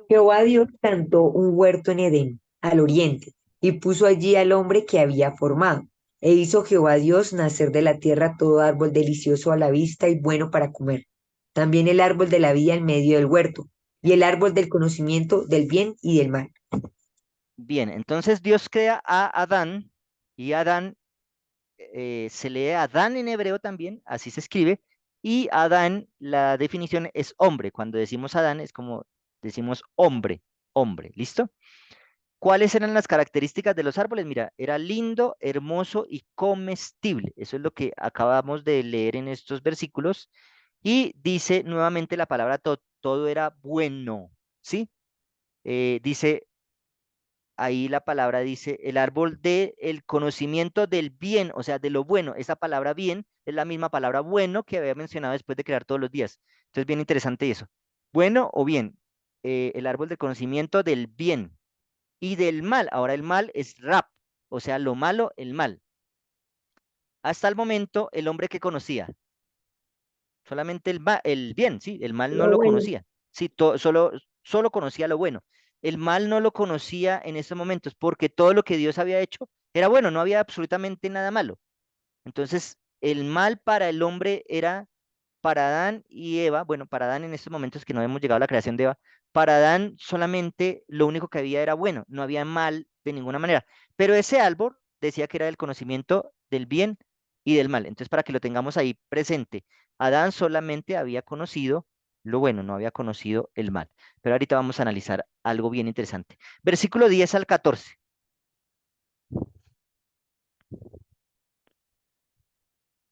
Speaker 2: Jehová Dios plantó un huerto en Edén, al oriente, y puso allí al hombre que había formado. E hizo Jehová Dios nacer de la tierra todo árbol delicioso a la vista y bueno para comer. También el árbol de la vida en medio del huerto, y el árbol del conocimiento del bien y del mal.
Speaker 1: Bien, entonces Dios crea a Adán y Adán se lee Adán en hebreo también, así se escribe, y Adán, la definición es hombre. Cuando decimos Adán es como decimos hombre, hombre, ¿listo? ¿Cuáles eran las características de los árboles? Mira, era lindo, hermoso y comestible. Eso es lo que acabamos de leer en estos versículos. Y dice nuevamente la palabra todo era bueno, ¿sí? Dice ahí la palabra dice el árbol del conocimiento del bien, o sea, de lo bueno. Esa palabra bien es la misma palabra bueno que había mencionado después de crear todos los días. Entonces, bien interesante eso. Bueno o bien, el árbol del conocimiento del bien y del mal. Ahora el mal es rap, o sea, lo malo, el mal. Hasta el momento, el hombre que conocía, solamente el bien, ¿sí? El mal no
Speaker 3: lo
Speaker 1: lo
Speaker 3: bueno.
Speaker 1: conocía. Sí, solo conocía lo bueno. El mal no lo conocía en esos momentos porque todo lo que Dios había hecho era bueno, no había absolutamente nada malo. Entonces, el mal para el hombre era para Adán y Eva, bueno, para Adán en estos momentos que no hemos llegado a la creación de Eva, para Adán solamente lo único que había era bueno, no había mal de ninguna manera. Pero ese árbol decía que era del conocimiento del bien y del mal. Entonces, para que lo tengamos ahí presente, Adán solamente había conocido lo bueno, no había conocido el mal. Pero ahorita vamos a analizar algo bien interesante. Versículo 10 al 14.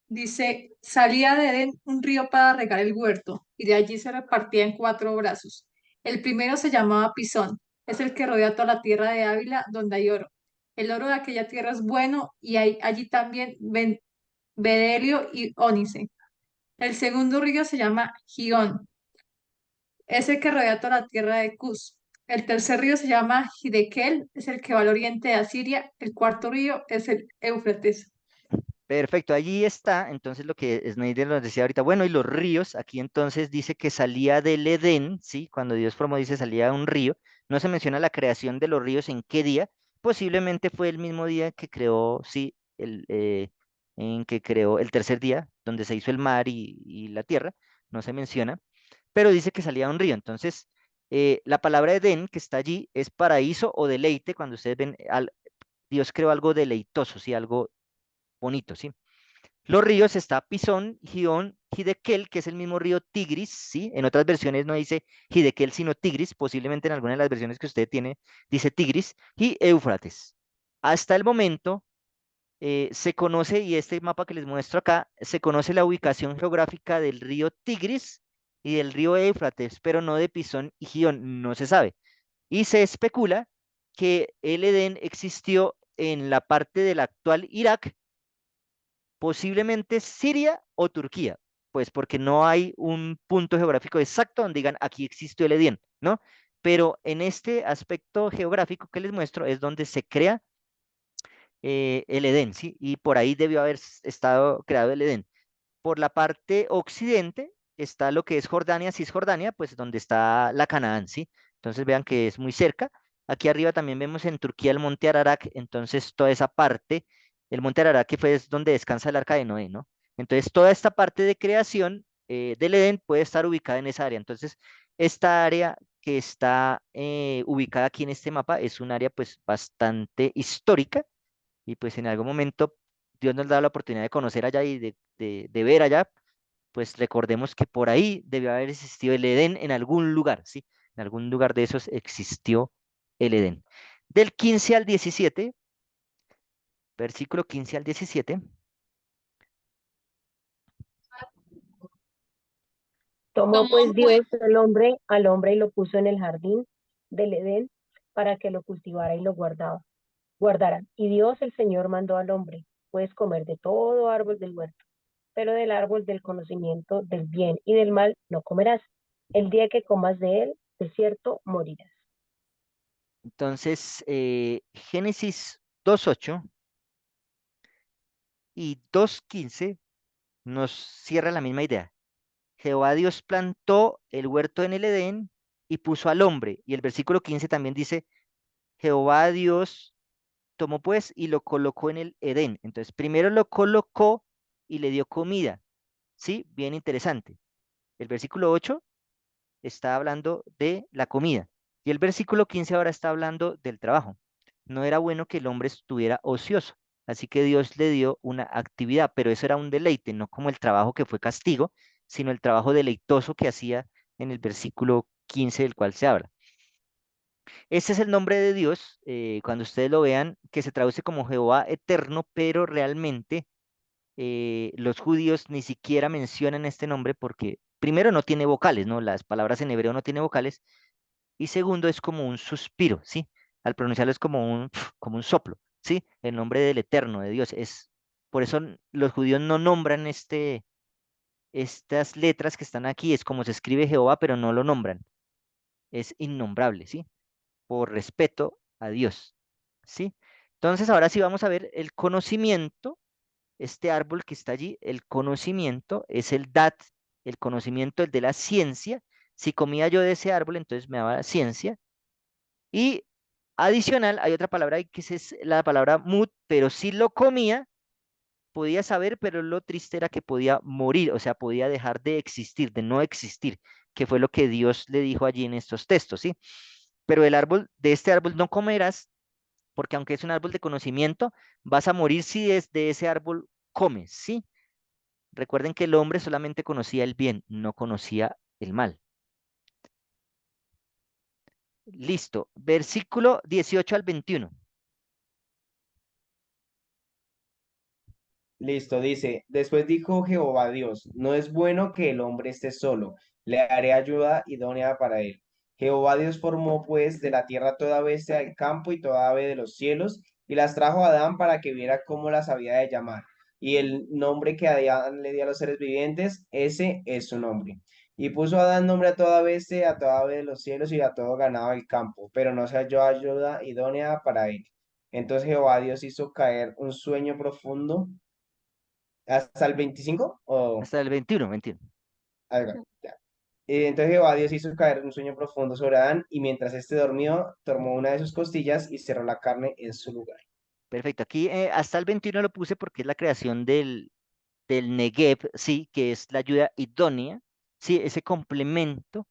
Speaker 9: Dice, salía de Edén un río para regar el huerto, y de allí se repartía en 4 brazos. El primero se llamaba Pisón, es el que rodea toda la tierra de Ávila, donde hay oro. El oro de aquella tierra es bueno, y hay allí también bedelio y ónice. El segundo río se llama Gihón, es el que rodea toda la tierra de Cus. El tercer río se llama Hiddekel, es el que va al oriente de Asiria. El cuarto río es el Éufrates.
Speaker 1: Perfecto, allí está entonces lo que Snyder nos decía ahorita. Bueno, y los ríos, aquí entonces dice que salía del Edén, ¿sí? Cuando Dios formó, dice salía un río. No se menciona la creación de los ríos en qué día. Posiblemente fue el mismo día que creó, sí, en que creó el tercer día, donde se hizo el mar y la tierra. No se menciona, pero dice que salía un río. Entonces, la palabra Edén que está allí es paraíso o deleite. Cuando ustedes ven, Dios creó algo deleitoso, ¿sí? Algo bonito, ¿sí? Los ríos está Pisón, Gihón, Hiddekel, que es el mismo río Tigris, ¿sí? En otras versiones no dice Hiddekel, sino Tigris, posiblemente en alguna de las versiones que usted tiene dice Tigris, y Éufrates. Hasta el momento se conoce, y este mapa que les muestro acá, se conoce la ubicación geográfica del río Tigris y del río Éufrates, pero no de Pisón y Gihón, no se sabe. Y se especula que el Edén existió en la parte del actual Irak, posiblemente Siria o Turquía, pues porque no hay un punto geográfico exacto donde digan aquí existió el Edén, ¿no? Pero en este aspecto geográfico que les muestro es donde se crea el Edén, ¿sí? Y por ahí debió haber estado creado el Edén. Por la parte occidente está lo que es Jordania, Cisjordania, pues donde está la Canaán, ¿sí? Entonces vean que es muy cerca. Aquí arriba también vemos en Turquía el monte Ararat, entonces toda esa parte, el monte Ararat que fue es donde descansa el arca de Noé, ¿no? Entonces toda esta parte de creación del Edén puede estar ubicada en esa área. Entonces esta área que está ubicada aquí en este mapa es un área pues bastante histórica y pues en algún momento Dios nos da la oportunidad de conocer allá y de ver allá, pues recordemos que por ahí debió haber existido el Edén en algún lugar, ¿sí? En algún lugar de esos existió el Edén. Del 15 al 17, versículo 15 al 17.
Speaker 3: Tomó pues Dios al hombre y lo puso en el jardín del Edén para que lo cultivara y lo guardara. Y Dios el Señor mandó al hombre, puedes comer de todo árbol del huerto, pero del árbol del conocimiento del bien y del mal no comerás. El día que comas de él, de cierto morirás.
Speaker 1: Entonces, Génesis 2:8 y 2:15 nos cierra la misma idea. Jehová Dios plantó el huerto en el Edén y puso al hombre. Y el versículo 15 también dice, Jehová Dios tomó pues y lo colocó en el Edén. Entonces, primero lo colocó y le dio comida. ¿Sí? Bien interesante. El versículo 8 está hablando de la comida. Y el versículo 15 ahora está hablando del trabajo. No era bueno que el hombre estuviera ocioso. Así que Dios le dio una actividad, pero eso era un deleite, no como el trabajo que fue castigo, sino el trabajo deleitoso que hacía en el versículo 15 del cual se habla. Ese es el nombre de Dios, cuando ustedes lo vean, que se traduce como Jehová eterno, pero realmente los judíos ni siquiera mencionan este nombre porque primero no tiene vocales, ¿no? Las palabras en hebreo no tienen vocales, y segundo es como un suspiro, ¿sí? Al pronunciarlo es como un soplo, ¿sí? El nombre del eterno, de Dios, es, por eso los judíos no nombran estas letras que están aquí, es como se escribe Jehová, pero no lo nombran, es innombrable, ¿sí? Por respeto a Dios, ¿sí? Entonces ahora sí vamos a ver el conocimiento, este árbol que está allí, el conocimiento es el dat, el conocimiento, el de la ciencia. Si comía yo de ese árbol, entonces me daba ciencia. Y adicional, hay otra palabra ahí que es la palabra mut, pero si lo comía, podía saber, pero lo triste era que podía morir, o sea, podía dejar de existir, de no existir, que fue lo que Dios le dijo allí en estos textos, ¿sí? Pero el árbol, de este árbol no comerás, porque aunque es un árbol de conocimiento, vas a morir si desde ese árbol comes, ¿sí? Recuerden que el hombre solamente conocía el bien, no conocía el mal. Listo. Versículo 18 al 21.
Speaker 8: Listo, dice, después dijo Jehová Dios, no es bueno que el hombre esté solo, le haré ayuda idónea para él. Jehová Dios formó pues de la tierra toda bestia del campo y toda ave de los cielos, y las trajo a Adán para que viera cómo las había de llamar. Y el nombre que Adán le dio a los seres vivientes, ese es su nombre. Y puso Adán nombre a toda bestia, a toda ave de los cielos y a todo ganado del campo, pero no se halló ayuda idónea para él. Entonces Jehová Dios hizo caer un sueño profundo hasta el 25 o
Speaker 1: Hasta el 21, 21.
Speaker 8: algo, ya. Entonces Jehová Dios hizo caer un sueño profundo sobre Adán y mientras éste dormió, tomó una de sus costillas y cerró la carne en su lugar.
Speaker 1: Perfecto. Aquí hasta el 21 lo puse porque es la creación del Negev, sí, que es la ayuda idónea, sí, ese complemento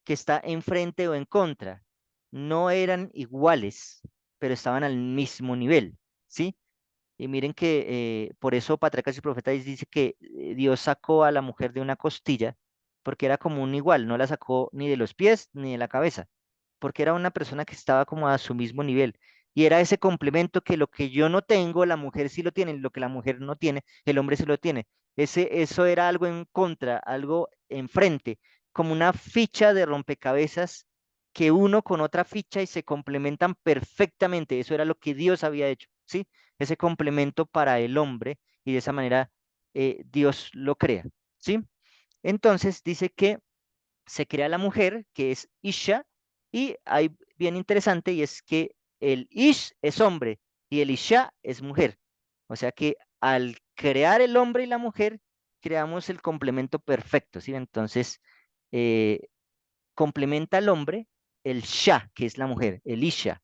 Speaker 1: que está enfrente o en contra. No eran iguales, pero estaban al mismo nivel, ¿sí? Y miren que por eso Patriarcas y Profetas dice que Dios sacó a la mujer de una costilla, porque era como un igual, no la sacó ni de los pies ni de la cabeza, porque era una persona que estaba como a su mismo nivel. Y era ese complemento que lo que yo no tengo, la mujer sí lo tiene, y lo que la mujer no tiene, el hombre sí lo tiene. Eso era algo en contra, algo enfrente, como una ficha de rompecabezas que uno con otra ficha y se complementan perfectamente. Eso era lo que Dios había hecho, ¿sí? Ese complemento para el hombre y de esa manera Dios lo crea, ¿sí? Entonces dice que se crea la mujer, que es Isha, y hay bien interesante, y es que el Ish es hombre y el Isha es mujer. O sea que al crear el hombre y la mujer, creamos el complemento perfecto, ¿sí? Entonces, eh, complementa al hombre el Sha, que es la mujer, el Isha.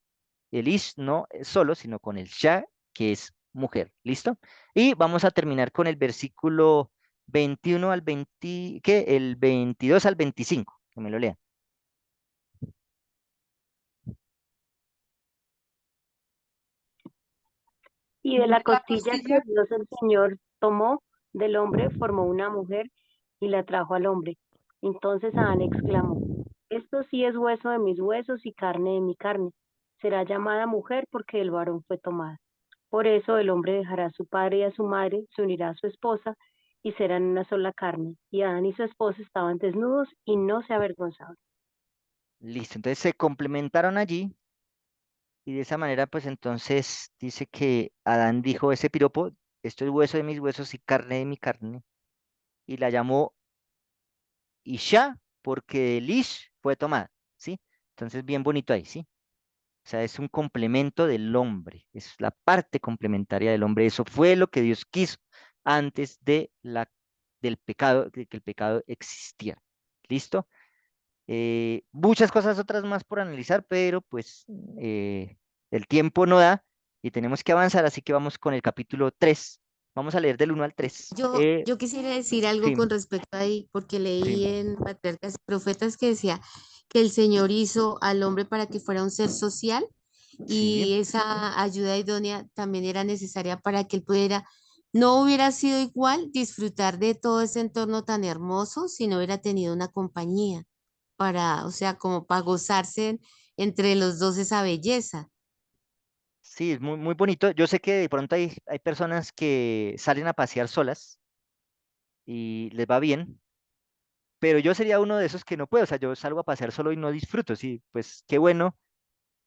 Speaker 1: El Ish no es solo, sino con el Sha, que es mujer. ¿Listo? Y vamos a terminar con el versículo 21 al 20, ¿qué? El 22 al 25, que me lo lean.
Speaker 12: Y de la
Speaker 9: La
Speaker 12: costilla que
Speaker 9: costilla,
Speaker 12: Dios el Señor tomó del hombre, formó una mujer y la trajo al hombre. Entonces Adán exclamó, esto sí es hueso de mis huesos y carne de mi carne. Será llamada mujer porque el varón fue tomada. Por eso el hombre dejará a su padre y a su madre, se unirá a su esposa y serán una sola carne. Y Adán y su esposa estaban desnudos y no se avergonzaban.
Speaker 1: Listo, entonces se complementaron allí y de esa manera, pues entonces dice que Adán dijo ese piropo, esto es hueso de mis huesos y carne de mi carne, y la llamó Isha porque el Ish fue tomada, ¿sí? Entonces bien bonito ahí, ¿sí? O sea, es un complemento del hombre, es la parte complementaria del hombre. Eso fue lo que Dios quiso antes del pecado, de que el pecado existiera. ¿Listo? Muchas cosas otras más por analizar, pero pues el tiempo no da y tenemos que avanzar, así que vamos con el capítulo 3. Vamos a leer del 1 al 3.
Speaker 5: Yo quisiera decir algo
Speaker 1: Sí,
Speaker 5: con respecto ahí, porque
Speaker 1: sí,
Speaker 5: leí en Patriarcas y Profetas que decía que el Señor hizo al hombre para que fuera un ser social
Speaker 1: sí.
Speaker 5: y esa ayuda idónea también era necesaria para que él pudiera, no hubiera sido igual disfrutar de todo ese entorno tan hermoso si no hubiera tenido una compañía para, o sea, como para gozarse entre los dos esa belleza.
Speaker 1: Sí, es muy, muy bonito. Yo sé que de pronto hay personas que salen a pasear solas y les va bien, pero yo sería uno de esos que no puedo. O sea, yo salgo a pasear solo y no disfruto. Sí, pues qué bueno.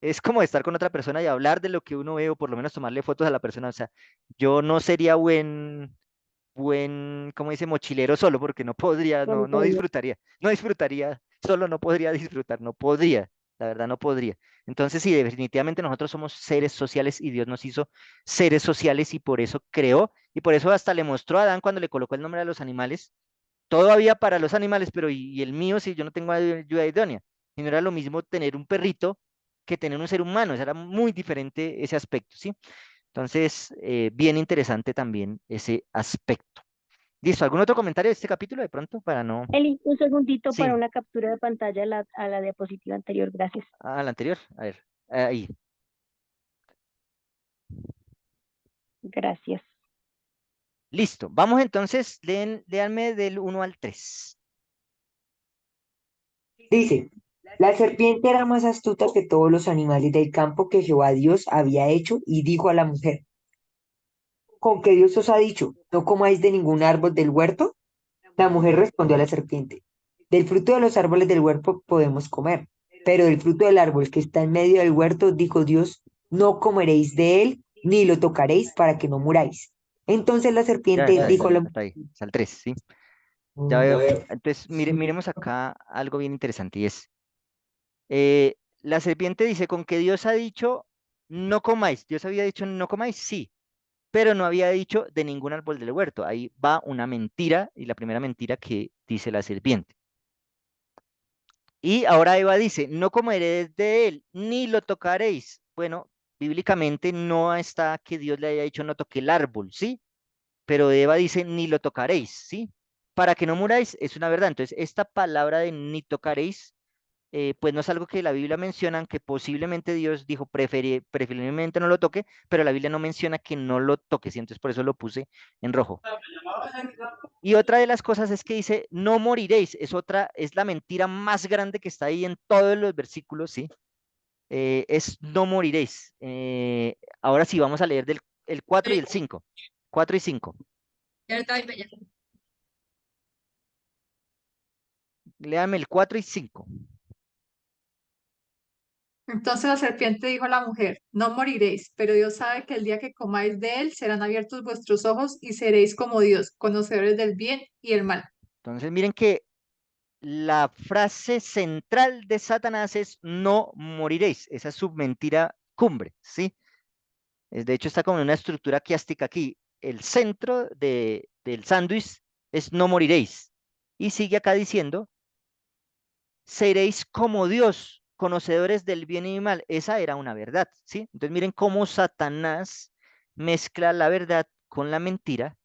Speaker 1: Es como estar con otra persona y hablar de lo que uno ve o por lo menos tomarle fotos a la persona. O sea, yo no sería como dice, mochilero solo porque no podría, no
Speaker 12: Entiendo.
Speaker 1: disfrutaría. No disfrutaría, solo no podría disfrutar, no podría. La verdad, no podría. Entonces, sí, definitivamente nosotros somos seres sociales y Dios nos hizo seres sociales y por eso creó y por eso hasta le mostró a Adán cuando le colocó el nombre a los animales todo había para los animales, pero y el mío si yo no tengo ayuda idónea? Y no era lo mismo tener un perrito que tener un ser humano, era muy diferente ese aspecto, ¿sí? Entonces, bien interesante también ese aspecto. ¿Listo? ¿Algún otro comentario de este capítulo de pronto para no?
Speaker 12: Eli, un segundito para
Speaker 1: Sí,
Speaker 12: una captura de pantalla a la diapositiva anterior. Gracias.
Speaker 1: al anterior, a ver, ahí.
Speaker 12: Gracias.
Speaker 1: Listo, vamos entonces, léanme del 1 al 3.
Speaker 2: Dice, la serpiente era más astuta que todos los animales del campo que Jehová Dios había hecho y dijo a la mujer, ¿con qué Dios os ha dicho? ¿No comáis de ningún árbol del huerto? La mujer respondió a la serpiente, del fruto de los árboles del huerto podemos comer, pero del fruto del árbol que está en medio del huerto, dijo Dios, no comeréis de él, ni lo tocaréis para que no muráis. Entonces la
Speaker 1: Ya,
Speaker 2: serpiente
Speaker 1: ya,
Speaker 2: dijo a la
Speaker 1: hasta ahí, hasta el 3, ¿sí? Ya veo.
Speaker 2: mujer,
Speaker 1: Entonces, miremos acá algo bien interesante y es, la serpiente dice, con que Dios ha dicho, no comáis. Dios había dicho, no comáis, sí, pero no había dicho de ningún árbol del huerto. Ahí va una mentira y la primera mentira que dice la serpiente. Y ahora Eva dice, no comeréis de él, ni lo tocaréis. Bueno, bíblicamente no está que Dios le haya dicho no toque el árbol, ¿sí? Pero Eva dice, ni lo tocaréis, ¿sí? Para que no muráis, es una verdad. Entonces, esta palabra de ni tocaréis pues no es algo que la Biblia menciona, que posiblemente Dios dijo preferiblemente no lo toque, pero la Biblia no menciona que no lo toque, ¿sí? Entonces por eso lo puse en rojo. Y otra de las cosas es que dice, no moriréis, es la mentira más grande que está ahí en todos los versículos, ¿sí? Es no moriréis. Ahora sí, vamos a leer el 4 y el 5. 4 y 5. Léame el 4 y 5.
Speaker 9: Entonces la serpiente dijo a la mujer, no moriréis, pero Dios sabe que el día que comáis de él serán abiertos vuestros ojos y seréis como Dios, conocedores del bien y el mal.
Speaker 1: Entonces miren que la frase central de Satanás es no moriréis. Esa es su mentira cumbre, ¿sí? De hecho, está como en una estructura quiástica aquí. El centro del sándwich es no moriréis. Y sigue acá diciendo, seréis como Dios, conocedores del bien y del mal. Esa era una verdad, ¿sí? Entonces miren cómo Satanás mezcla la verdad con la mentira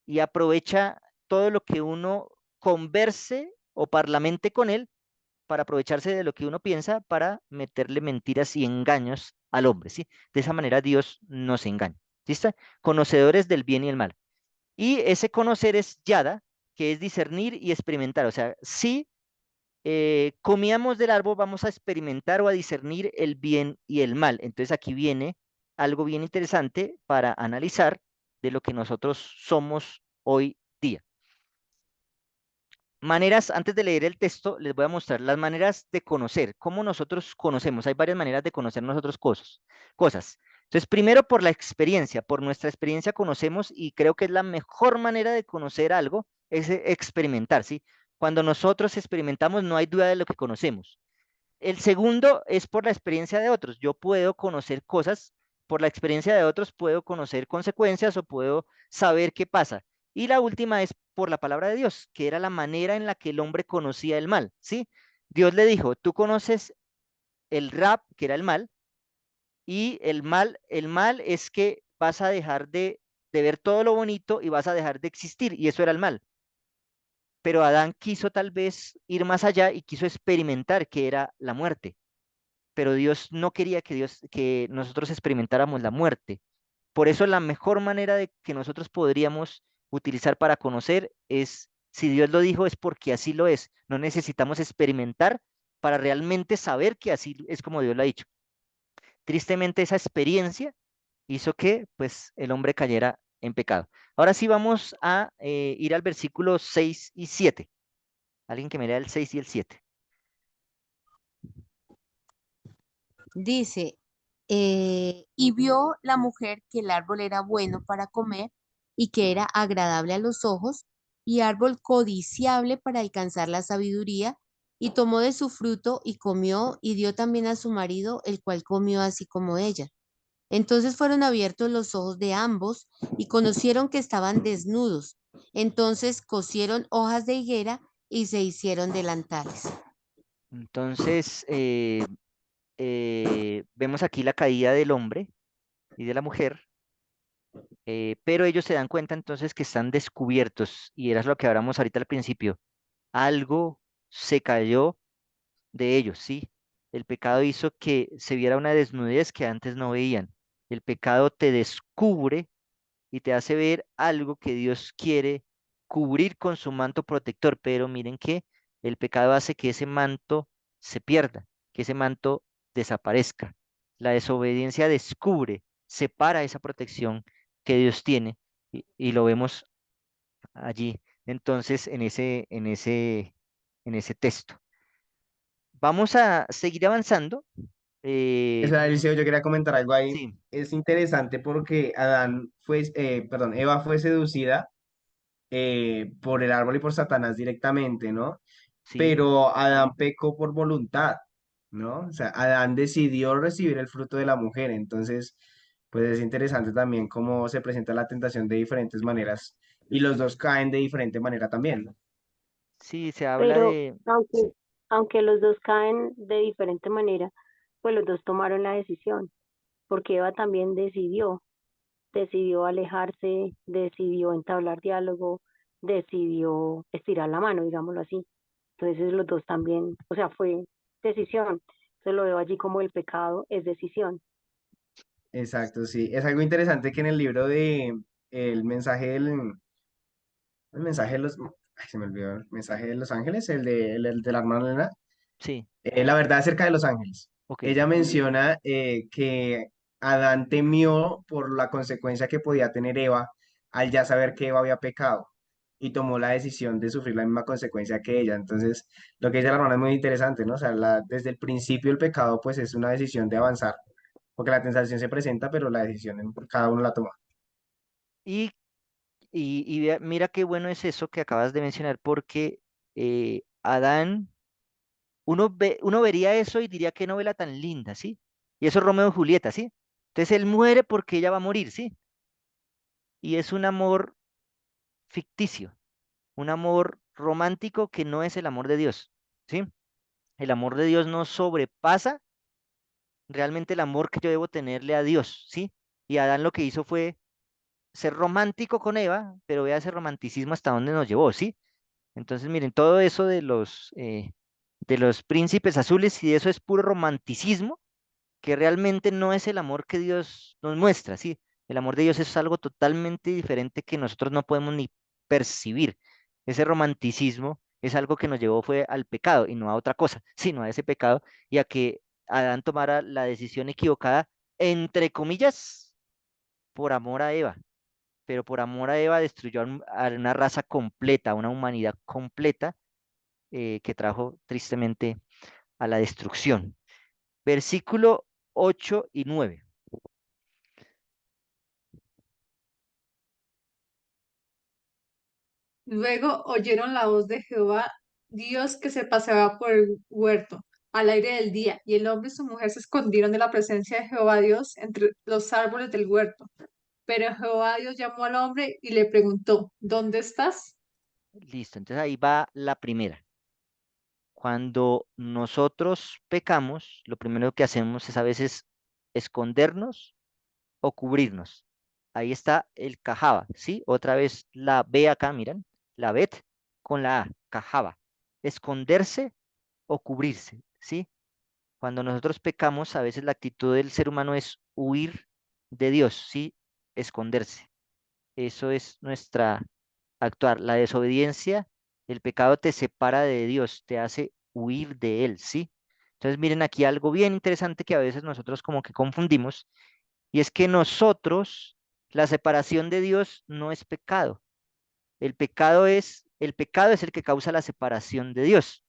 Speaker 1: y aprovecha todo lo que uno converse o parlamente con él para aprovecharse de lo que uno piensa para meterle mentiras y engaños al hombre, ¿sí? De esa manera Dios nos engaña, ¿sí está? Conocedores del bien y el mal. Y ese conocer es yada, que es discernir y experimentar. O sea, si comíamos del árbol, vamos a experimentar o a discernir el bien y el mal. Entonces aquí viene algo bien interesante para analizar de lo que nosotros somos hoy día. Maneras, antes de leer el texto, les voy a mostrar las maneras de conocer, cómo nosotros conocemos. Hay varias maneras de conocer nosotros cosas. Entonces, primero por la experiencia, por nuestra experiencia conocemos y creo que es la mejor manera de conocer algo, es experimentar, ¿sí? Cuando nosotros experimentamos, no hay duda de lo que conocemos. El segundo es por la experiencia de otros. Yo puedo conocer cosas, por la experiencia de otros puedo conocer consecuencias o puedo saber qué pasa. Y la última es por la palabra de Dios, que era la manera en la que el hombre conocía el mal, ¿sí? Dios le dijo, tú conoces el rap, que era el mal, y el mal es que vas a dejar de ver todo lo bonito y vas a dejar de existir, y eso era el mal. Pero Adán quiso tal vez ir más allá y quiso experimentar qué era la muerte, pero Dios no quería que nosotros experimentáramos la muerte. Por eso la mejor manera de que nosotros podríamos utilizar para conocer es, si Dios lo dijo, es porque así lo es. No necesitamos experimentar para realmente saber que así es como Dios lo ha dicho. Tristemente esa experiencia hizo que pues el hombre cayera en pecado. Ahora sí vamos a ir al versículo 6 y 7. Alguien que me lea el 6 y el 7.
Speaker 5: Dice, y vio la mujer que el árbol era bueno para comer y que era agradable a los ojos y árbol codiciable para alcanzar la sabiduría, y tomó de su fruto y comió y dio también a su marido, el cual comió así como ella. Entonces fueron abiertos los ojos de ambos y conocieron que estaban desnudos. Entonces cosieron hojas de higuera y se hicieron delantales.
Speaker 1: Entonces, vemos aquí la caída del hombre y de la mujer, pero ellos se dan cuenta entonces que están descubiertos, y era lo que hablamos ahorita al principio. Algo se cayó de ellos, ¿sí? El pecado hizo que se viera una desnudez que antes no veían. El pecado te descubre y te hace ver algo que Dios quiere cubrir con su manto protector, pero miren que el pecado hace que ese manto se pierda, que ese manto desaparezca. La desobediencia descubre, separa esa protección que Dios tiene y lo vemos allí, entonces, en ese texto. Vamos a seguir avanzando.
Speaker 8: Eso, Eliseo, yo quería comentar algo ahí.
Speaker 1: Sí,
Speaker 8: Es interesante porque Eva fue seducida por el árbol y por Satanás directamente, ¿no?
Speaker 1: sí.
Speaker 8: Pero Adán pecó por voluntad, ¿no? O sea, Adán decidió recibir el fruto de la mujer. Entonces, pues es interesante también cómo se presenta la tentación de diferentes maneras y los dos caen de diferente manera también, ¿no?
Speaker 1: Sí, se habla
Speaker 12: Pero
Speaker 1: de,
Speaker 12: aunque los dos caen de diferente manera, pues los dos tomaron la decisión, porque Eva también decidió alejarse, decidió entablar diálogo, decidió estirar la mano, digámoslo así. Entonces los dos también, o sea, fue decisión. Entonces lo veo allí como el pecado es decisión.
Speaker 8: Exacto, sí. Es algo interesante que en el libro de el mensaje de los, ay, se me olvidó, el mensaje de los ángeles, el de la hermana Elena,
Speaker 1: Sí,
Speaker 8: la verdad acerca de los ángeles.
Speaker 1: ok.
Speaker 8: Ella menciona que Adán temió por la consecuencia que podía tener Eva al ya saber que Eva había pecado y tomó la decisión de sufrir la misma consecuencia que ella. Entonces, lo que dice la hermana es muy interesante, ¿no? O sea, desde el principio el pecado pues es una decisión de avanzar, porque la tentación se presenta, pero la decisión cada uno la toma.
Speaker 1: Y, mira qué bueno es eso que acabas de mencionar, porque Adán, uno vería eso y diría qué novela tan linda, ¿sí? Y eso es Romeo y Julieta, ¿sí? Entonces él muere porque ella va a morir, ¿sí? Y es un amor ficticio, un amor romántico que no es el amor de Dios, ¿sí? El amor de Dios no sobrepasa realmente el amor que yo debo tenerle a Dios, ¿sí? Y Adán lo que hizo fue ser romántico con Eva, pero vea ese romanticismo hasta dónde nos llevó, ¿sí? Entonces, miren, todo eso de los príncipes azules y eso es puro romanticismo que realmente no es el amor que Dios nos muestra, ¿sí? El amor de Dios es algo totalmente diferente que nosotros no podemos ni percibir. Ese romanticismo es algo que nos llevó fue al pecado y no a otra cosa, sino a ese pecado y a que Adán tomara la decisión equivocada, entre comillas, por amor a Eva, pero por amor a Eva destruyó a una raza completa, a una humanidad completa que trajo tristemente a la destrucción. Versículo 8 y 9.
Speaker 9: Luego oyeron la voz de Jehová, Dios que se paseaba por el huerto al aire del día, y el hombre y su mujer se escondieron de la presencia de Jehová Dios entre los árboles del huerto. Pero Jehová Dios llamó al hombre y le preguntó, ¿dónde estás?
Speaker 1: Listo, entonces ahí va la primera. Cuando nosotros pecamos, lo primero que hacemos es a veces escondernos o cubrirnos. Ahí está el cajaba, ¿sí? Otra vez la B acá, miren, la bet con la A, cajaba. Esconderse o cubrirse, ¿sí? Cuando nosotros pecamos, a veces la actitud del ser humano es huir de Dios, ¿sí? Esconderse. Eso es nuestra actuar. La desobediencia, el pecado te separa de Dios, te hace huir de Él, ¿sí? Entonces miren aquí algo bien interesante que a veces nosotros como que confundimos, y es que nosotros, la separación de Dios no es pecado. El pecado es el que causa la separación de Dios.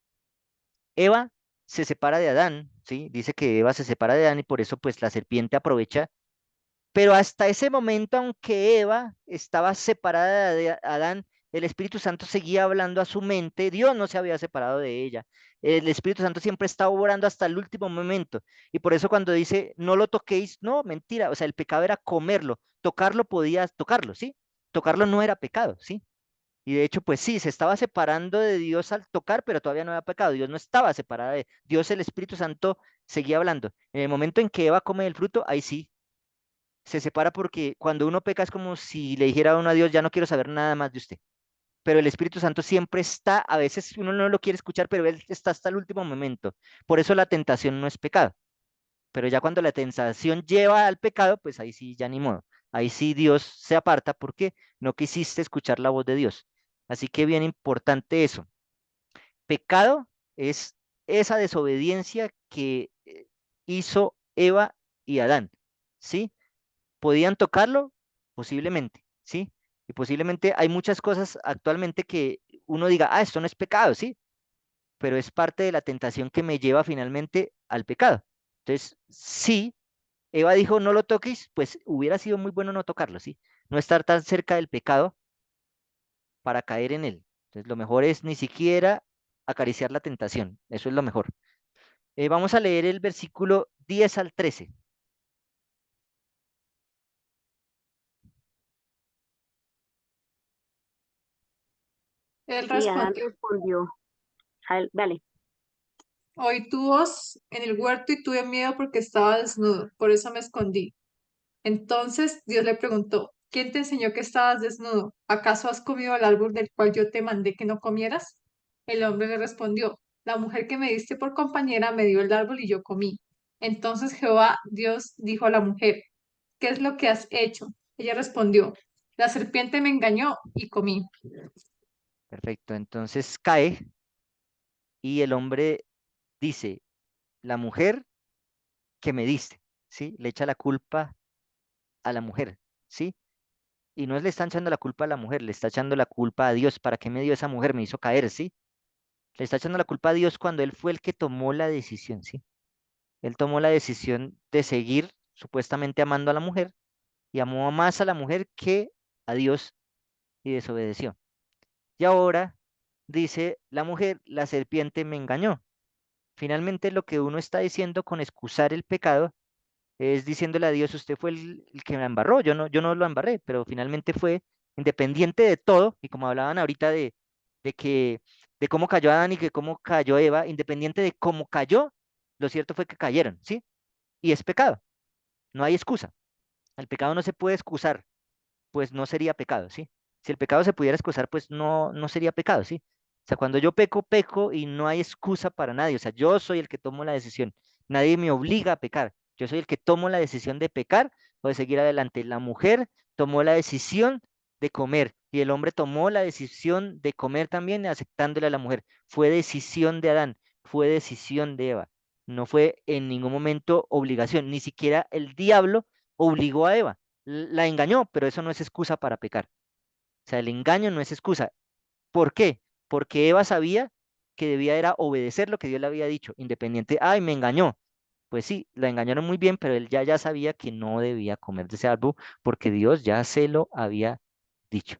Speaker 1: Eva se separa de Adán, ¿sí? Dice que Eva se separa de Adán y por eso pues la serpiente aprovecha. Pero hasta ese momento, aunque Eva estaba separada de Adán, el Espíritu Santo seguía hablando a su mente. Dios no se había separado de ella. El Espíritu Santo siempre estaba obrando hasta el último momento. Y por eso cuando dice, no lo toquéis, no, mentira. O sea, el pecado era comerlo. Tocarlo podías tocarlo, ¿sí? Tocarlo no era pecado, ¿sí? Y de hecho, pues sí, se estaba separando de Dios al tocar, pero todavía no había pecado. Dios no estaba separado de Dios, el Espíritu Santo seguía hablando. En el momento en que Eva come el fruto, ahí sí se separa porque cuando uno peca es como si le dijera a uno a Dios, ya no quiero saber nada más de usted. Pero el Espíritu Santo siempre está, a veces uno no lo quiere escuchar, pero Él está hasta el último momento. Por eso la tentación no es pecado. Pero ya cuando la tentación lleva al pecado, pues ahí sí, ya ni modo. Ahí sí Dios se aparta porque no quisiste escuchar la voz de Dios. Así que bien importante eso. Pecado es esa desobediencia que hizo Eva y Adán, ¿sí? ¿Podían tocarlo? Posiblemente, ¿sí? Y posiblemente hay muchas cosas actualmente que uno diga, ah, esto no es pecado, ¿sí? Pero es parte de la tentación que me lleva finalmente al pecado. Entonces, sí, Eva dijo, no lo toques, pues hubiera sido muy bueno no tocarlo, ¿sí? No estar tan cerca del pecado para caer en él. Entonces, lo mejor es ni siquiera acariciar la tentación. Eso es lo mejor. Vamos a leer el versículo 10 al 13.
Speaker 9: Él
Speaker 12: Y Adán
Speaker 9: respondió,
Speaker 12: respondió, dale,
Speaker 9: oí tu voz en el huerto y tuve miedo porque estaba desnudo, por eso me escondí. Entonces Dios le preguntó, ¿quién te enseñó que estabas desnudo? ¿Acaso has comido el árbol del cual yo te mandé que no comieras? El hombre le respondió, La mujer que me diste por compañera me dio el árbol y yo comí. Entonces Jehová Dios dijo a la mujer, ¿qué es lo que has hecho? Ella respondió, la serpiente me engañó y comí.
Speaker 1: Perfecto, entonces cae y el hombre dice, la mujer que me diste, ¿sí? Le echa la culpa a la mujer, ¿sí? Y no es le están echando la culpa a la mujer, le está echando la culpa a Dios. ¿Para qué me dio esa mujer? Me hizo caer, ¿sí? Le está echando la culpa a Dios cuando él fue el que tomó la decisión, ¿sí? Él tomó la decisión de seguir supuestamente amando a la mujer y amó más a la mujer que a Dios y desobedeció. Y ahora dice la mujer, la serpiente me engañó. Finalmente lo que uno está diciendo con excusar el pecado es diciéndole a Dios, usted fue el que me embarró, yo no lo embarré, pero finalmente fue independiente de todo, y como hablaban ahorita de que, de cómo cayó Adán y que cómo cayó Eva, independiente de cómo cayó, lo cierto fue que cayeron, ¿sí? Y es pecado, no hay excusa. El pecado no se puede excusar, pues no sería pecado, ¿sí? Si el pecado se pudiera excusar, pues no sería pecado, ¿sí? O sea, cuando yo peco, peco y no hay excusa para nadie. O sea, yo soy el que tomo la decisión. Nadie me obliga a pecar. Yo soy el que tomo la decisión de pecar o de seguir adelante. La mujer tomó la decisión de comer y el hombre tomó la decisión de comer también, aceptándole a la mujer. Fue decisión de Adán, fue decisión de Eva. No fue en ningún momento obligación. Ni siquiera el diablo obligó a Eva. La engañó, pero eso no es excusa para pecar. O sea, el engaño no es excusa. ¿Por qué? Porque Eva sabía que debía era obedecer lo que Dios le había dicho, independiente, ay, me engañó. Pues sí, la engañaron muy bien, pero él ya sabía que no debía comer de ese árbol porque Dios ya se lo había dicho.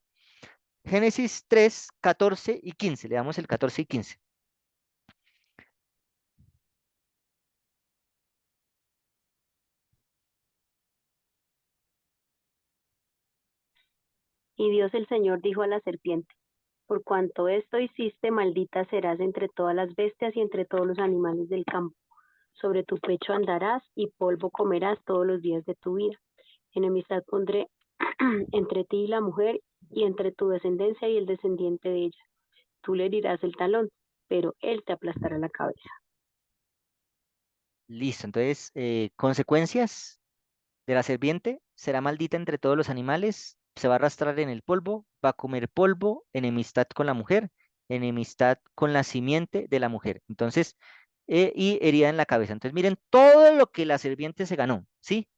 Speaker 1: Génesis 3, 14 y 15. Le damos el 14 y 15.
Speaker 12: Y Dios el Señor dijo a la serpiente, por cuanto esto hiciste, maldita serás entre todas las bestias y entre todos los animales del campo. Sobre tu pecho andarás y polvo comerás todos los días de tu vida. Enemistad pondré entre ti y la mujer, y entre tu descendencia y el descendiente de ella. Tú le herirás el talón, pero él te aplastará la cabeza.
Speaker 1: Listo, entonces, consecuencias de la serpiente, será maldita entre todos los animales, se va a arrastrar en el polvo, va a comer polvo, enemistad con la mujer, enemistad con la simiente de la mujer. Entonces, y herida en la cabeza. Entonces, miren todo lo que la serpiente se ganó, ¿sí?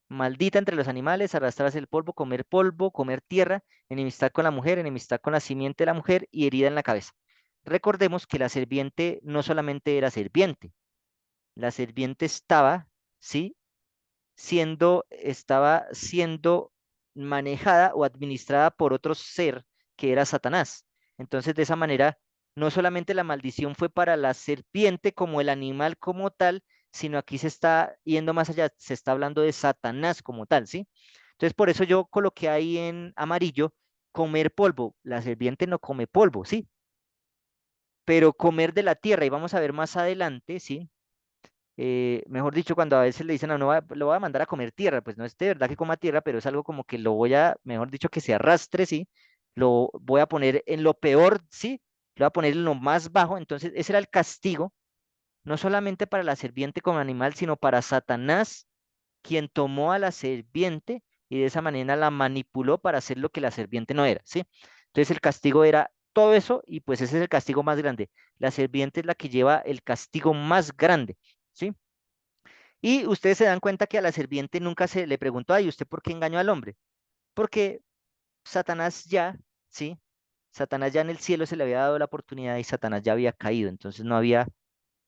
Speaker 1: Maldita entre los animales, arrastrarse el polvo, comer tierra, enemistad con la mujer, enemistad con la simiente de la mujer y herida en la cabeza. Recordemos que la serpiente no solamente era serpiente, la serpiente estaba, ¿sí? Estaba siendo manejada o administrada por otro ser que era Satanás. Entonces, de esa manera, no solamente la maldición fue para la serpiente como el animal como tal, sino aquí se está yendo más allá, se está hablando de Satanás como tal, ¿sí? Entonces, por eso yo coloqué ahí en amarillo comer polvo. La serpiente no come polvo, ¿sí? Pero comer de la tierra, y vamos a ver más adelante, ¿sí? Mejor dicho, cuando a veces le dicen a uno, lo voy a mandar a comer tierra, pues no es de verdad que coma tierra, pero es algo como que lo voy a, mejor dicho, que se arrastre, ¿sí? Lo voy a poner en lo peor, ¿sí? Lo voy a poner en lo más bajo. Entonces, ese era el castigo, no solamente para la serpiente como animal, sino para Satanás, quien tomó a la serpiente y de esa manera la manipuló para hacer lo que la serpiente no era, ¿sí? Entonces, el castigo era todo eso y pues ese es el castigo más grande. La serpiente es la que lleva el castigo más grande, ¿sí? Y ustedes se dan cuenta que a la serpiente nunca se le preguntó, ay, ¿usted por qué engañó al hombre? Porque Satanás ya, ¿sí? Satanás ya en el cielo se le había dado la oportunidad y Satanás ya había caído, entonces no había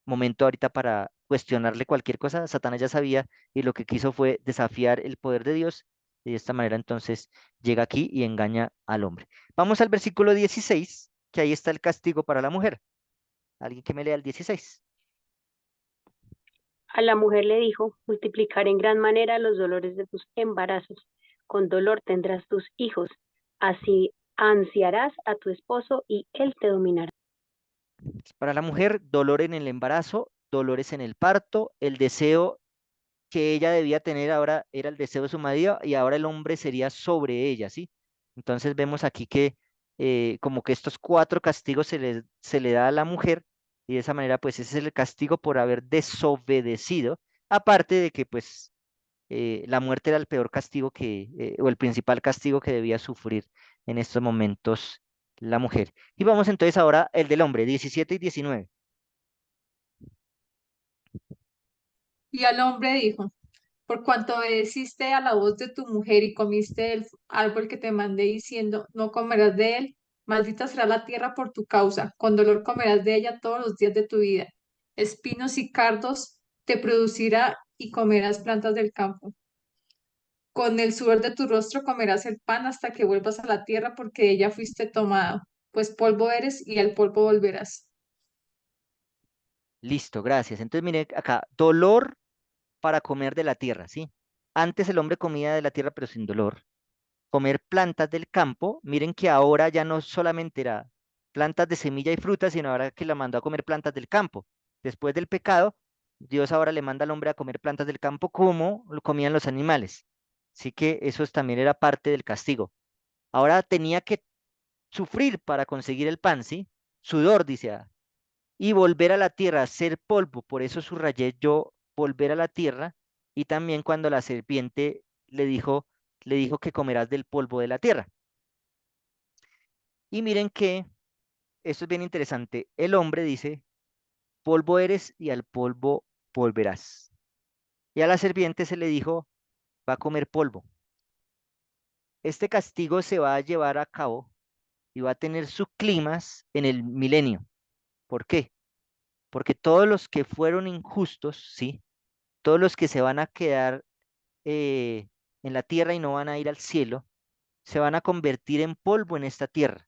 Speaker 1: momento ahorita para cuestionarle cualquier cosa. Satanás ya sabía y lo que quiso fue desafiar el poder de Dios y de esta manera entonces llega aquí y engaña al hombre. Vamos al versículo 16, que ahí está el castigo para la mujer. ¿Alguien que me lea el 16?
Speaker 12: A la mujer le dijo, multiplicaré en gran manera los dolores de tus embarazos. Con dolor tendrás tus hijos. Así ansiarás a tu esposo y él te dominará.
Speaker 1: Para la mujer, dolor en el embarazo, dolores en el parto, el deseo que ella debía tener ahora era el deseo de su marido y ahora el hombre sería sobre ella, ¿sí? Entonces vemos aquí que como que estos cuatro castigos se le da a la mujer Y de esa manera, pues ese es el castigo por haber desobedecido, aparte de que pues la muerte era el peor castigo o el principal castigo que debía sufrir en estos momentos la mujer. Y vamos entonces ahora el del hombre, 17 y 19.
Speaker 9: Y al hombre dijo, por cuanto obedeciste a la voz de tu mujer y comiste del árbol que te mandé diciendo, no comerás de él, maldita será la tierra por tu causa, con dolor comerás de ella todos los días de tu vida. Espinos y cardos te producirá y comerás plantas del campo. Con el sudor de tu rostro comerás el pan hasta que vuelvas a la tierra, porque de ella fuiste tomado, pues polvo eres y al polvo volverás.
Speaker 1: Listo, gracias. Entonces mire acá, dolor para comer de la tierra, ¿sí? Antes el hombre comía de la tierra pero sin dolor. Comer plantas del campo, miren que ahora ya no solamente era plantas de semilla y fruta, sino ahora que la mandó a comer plantas del campo. Después del pecado, Dios ahora le manda al hombre a comer plantas del campo como lo comían los animales. Así que también era parte del castigo. Ahora tenía que sufrir para conseguir el pan, ¿sí? Sudor, dice, y volver a la tierra, ser polvo. Por eso subrayé yo volver a la tierra. Y también cuando la serpiente le dijo que comerás del polvo de la tierra. Y miren que esto es bien interesante. El hombre dice, polvo eres y al polvo volverás. Y a la serpiente se le dijo, va a comer polvo. Este castigo se va a llevar a cabo y va a tener su clímax en el milenio. ¿Por qué? Porque todos los que fueron injustos, ¿sí? Todos los que se van a quedar en la tierra y no van a ir al cielo, se van a convertir en polvo en esta tierra.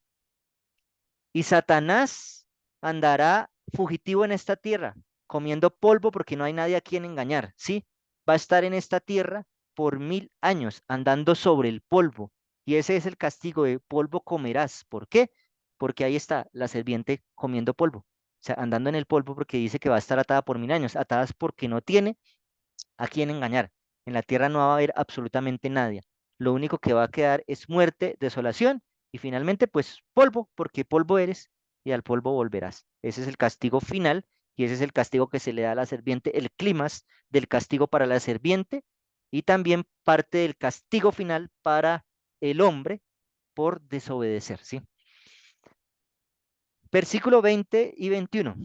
Speaker 1: Y Satanás andará fugitivo en esta tierra, comiendo polvo porque no hay nadie a quien engañar, ¿sí? Va a estar en esta tierra por 1000 años, andando sobre el polvo. Y ese es el castigo de polvo comerás. ¿Por qué? Porque ahí está la serpiente comiendo polvo. O sea, andando en el polvo porque dice que va a estar atada por 1000 años. Atadas porque no tiene a quién engañar. En la tierra no va a haber absolutamente nadie. Lo único que va a quedar es muerte, desolación y finalmente pues polvo, porque polvo eres y al polvo volverás. Ese es el castigo final y ese es el castigo que se le da a la serpiente, el clímax del castigo para la serpiente y también parte del castigo final para el hombre por desobedecer, ¿sí? Versículo 20 y 21.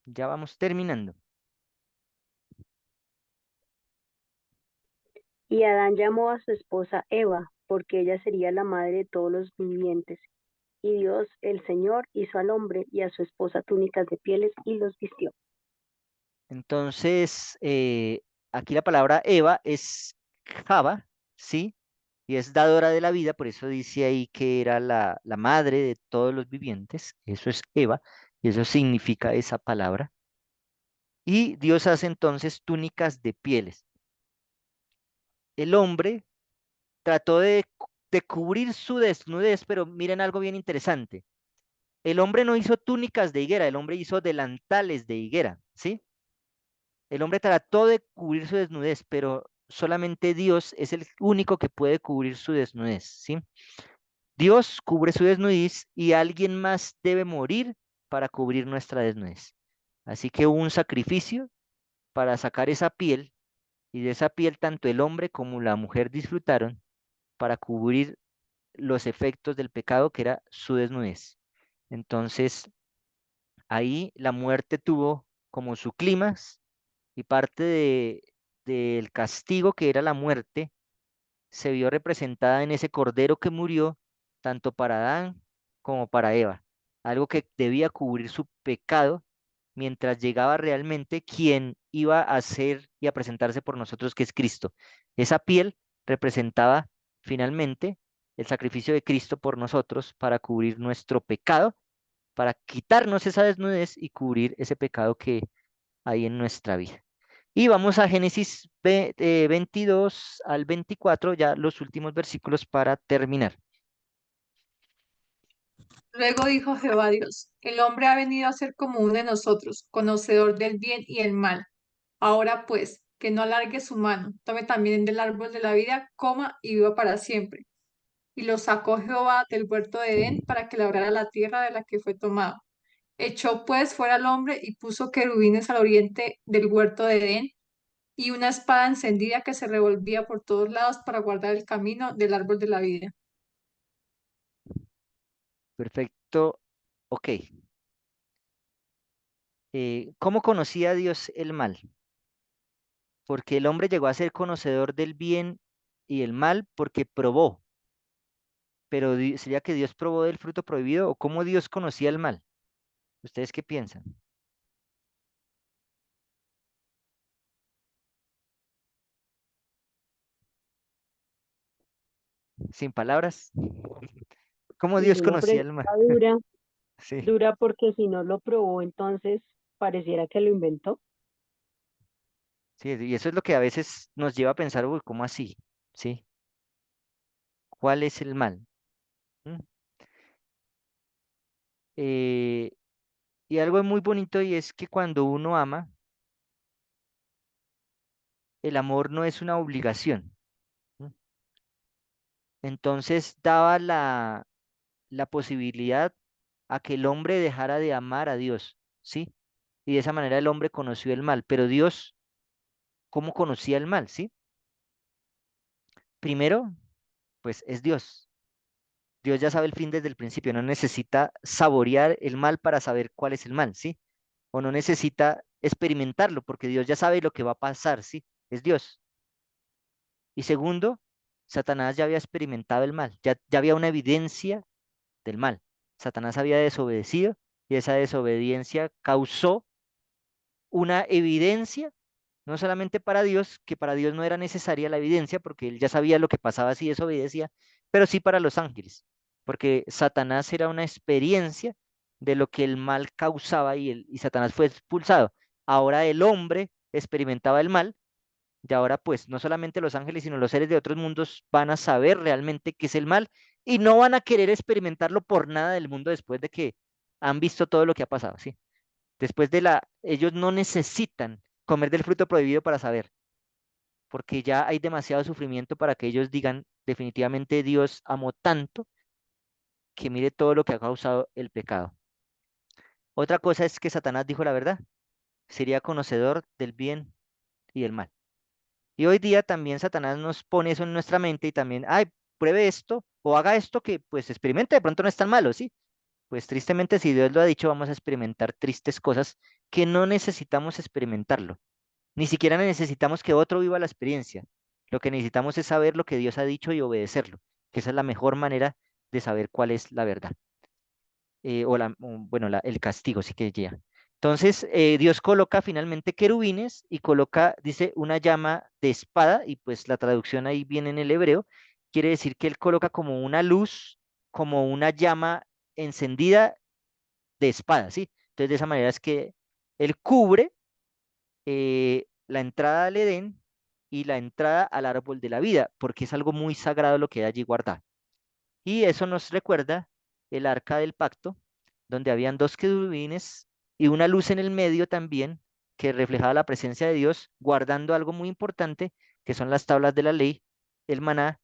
Speaker 1: Ya vamos terminando.
Speaker 12: Y Adán llamó a su esposa Eva, porque ella sería la madre de todos los vivientes. Y Dios, el Señor, hizo al hombre y a su esposa túnicas de pieles y los vistió.
Speaker 1: Entonces, aquí la palabra Eva es Java, ¿sí? Y es dadora de la vida, por eso dice ahí que era la madre de todos los vivientes. Eso es Eva, y eso significa esa palabra. Y Dios hace entonces túnicas de pieles. El hombre trató de cubrir su desnudez, pero miren algo bien interesante. El hombre no hizo túnicas de higuera, el hombre hizo delantales de higuera, ¿sí? El hombre trató de cubrir su desnudez, pero solamente Dios es el único que puede cubrir su desnudez, ¿sí? Dios cubre su desnudez y alguien más debe morir para cubrir nuestra desnudez. Así que hubo un sacrificio para sacar esa piel y de esa piel tanto el hombre como la mujer disfrutaron para cubrir los efectos del pecado que era su desnudez. Entonces, ahí la muerte tuvo como su clímax y parte del castigo que era la muerte se vio representada en ese cordero que murió tanto para Adán como para Eva, algo que debía cubrir su pecado mientras llegaba realmente quien iba a hacer y a presentarse por nosotros, que es Cristo. Esa piel representaba finalmente el sacrificio de Cristo por nosotros para cubrir nuestro pecado, para quitarnos esa desnudez y cubrir ese pecado que hay en nuestra vida. Y vamos a Génesis 22 al 24, ya los últimos versículos para terminar.
Speaker 9: Luego dijo Jehová Dios, el hombre ha venido a ser como uno de nosotros, conocedor del bien y el mal. Ahora pues, que no alargue su mano, tome también del árbol de la vida, coma y viva para siempre. Y lo sacó Jehová del huerto de Edén para que labrara la tierra de la que fue tomado. Echó pues fuera al hombre y puso querubines al oriente del huerto de Edén y una espada encendida que se revolvía por todos lados para guardar el camino del árbol de la vida.
Speaker 1: Perfecto. Ok. ¿Cómo conocía Dios el mal? Porque el hombre llegó a ser conocedor del bien y el mal porque probó. Pero ¿sería que Dios probó del fruto prohibido o cómo Dios conocía el mal? ¿Ustedes qué piensan? Sin palabras. ¿Cómo
Speaker 12: Es
Speaker 1: Dios
Speaker 12: una
Speaker 1: conocía el mal?
Speaker 12: pregunta dura,
Speaker 1: Sí,
Speaker 12: dura porque si no lo probó, entonces pareciera que lo inventó.
Speaker 1: sí, y eso es lo que a veces nos lleva a pensar, uy, ¿cómo así? ¿Sí? ¿Cuál es el mal? ¿Mm? Eh, y algo muy bonito y es que cuando uno ama, el amor no es una obligación. ¿Mm? Entonces daba la posibilidad a que el hombre dejara de amar a Dios, ¿sí? Y de esa manera el hombre conoció el mal. Pero Dios, ¿cómo conocía el mal? ¿Sí? Primero, pues es Dios. Dios ya sabe el fin desde el principio, no necesita saborear el mal para saber cuál es el mal, ¿sí? O no necesita experimentarlo, porque Dios ya sabe lo que va a pasar, ¿sí? Es Dios. Y segundo, Satanás ya había experimentado el mal, ya había una evidencia del mal. Satanás había desobedecido y esa desobediencia causó una evidencia, no solamente para Dios, que para Dios no era necesaria la evidencia, porque él ya sabía lo que pasaba si desobedecía, pero sí para los ángeles, porque Satanás era una experiencia de lo que el mal causaba y Satanás fue expulsado. Ahora el hombre experimentaba el mal y ahora pues no solamente los ángeles, sino los seres de otros mundos van a saber realmente qué es el mal y no van a querer experimentarlo por nada del mundo después de que han visto todo lo que ha pasado, ¿sí? Después de ellos no necesitan comer del fruto prohibido para saber, porque ya hay demasiado sufrimiento para que ellos digan, definitivamente Dios amó tanto que mire todo lo que ha causado el pecado. Otra cosa es que Satanás dijo la verdad, sería conocedor del bien y del mal. Y hoy día también Satanás nos pone eso en nuestra mente y también, ay, pruebe esto o haga esto que pues experimente, de pronto no es tan malo, ¿sí? Pues tristemente si Dios lo ha dicho, vamos a experimentar tristes cosas que no necesitamos experimentarlo. Ni siquiera necesitamos que otro viva la experiencia. Lo que necesitamos es saber lo que Dios ha dicho y obedecerlo, que esa es la mejor manera de saber cuál es la verdad. Bueno, el castigo, sí que llega. Entonces, Dios coloca finalmente querubines y coloca, dice, una llama de espada, y pues la traducción ahí viene en el hebreo, quiere decir que Él coloca como una luz, como una llama encendida de espada, ¿sí? Entonces, de esa manera es que Él cubre la entrada al Edén y la entrada al árbol de la vida, porque es algo muy sagrado lo que hay allí guardado. Y eso nos recuerda el arca del pacto, donde habían dos querubines y una luz en el medio también, que reflejaba la presencia de Dios, guardando algo muy importante, que son las tablas de la ley, el maná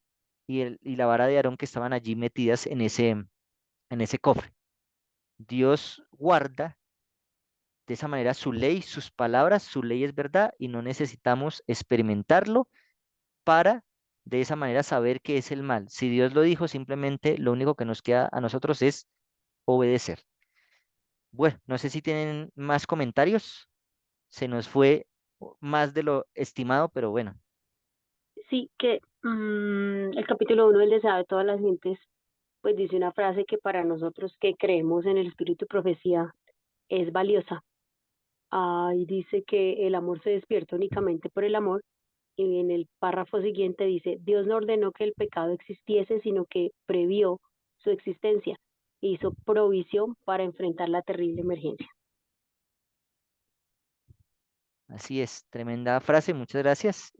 Speaker 1: y la vara de Aarón que estaban allí metidas en ese cofre. Dios guarda de esa manera su ley, sus palabras, su ley es verdad y no necesitamos experimentarlo para de esa manera saber qué es el mal. Si Dios lo dijo, simplemente lo único que nos queda a nosotros es obedecer. Bueno, no sé si tienen más comentarios. Se nos fue más de lo estimado, pero bueno,
Speaker 12: Sí, que el capítulo 1 del deseo de todas las gentes, pues dice una frase que para nosotros que creemos en el espíritu y profecía es valiosa. Ahí dice que el amor se despierta únicamente por el amor y en el párrafo siguiente dice, Dios no ordenó que el pecado existiese, sino que previó su existencia e hizo provisión para enfrentar la terrible emergencia.
Speaker 1: así es. Tremenda frase, muchas gracias.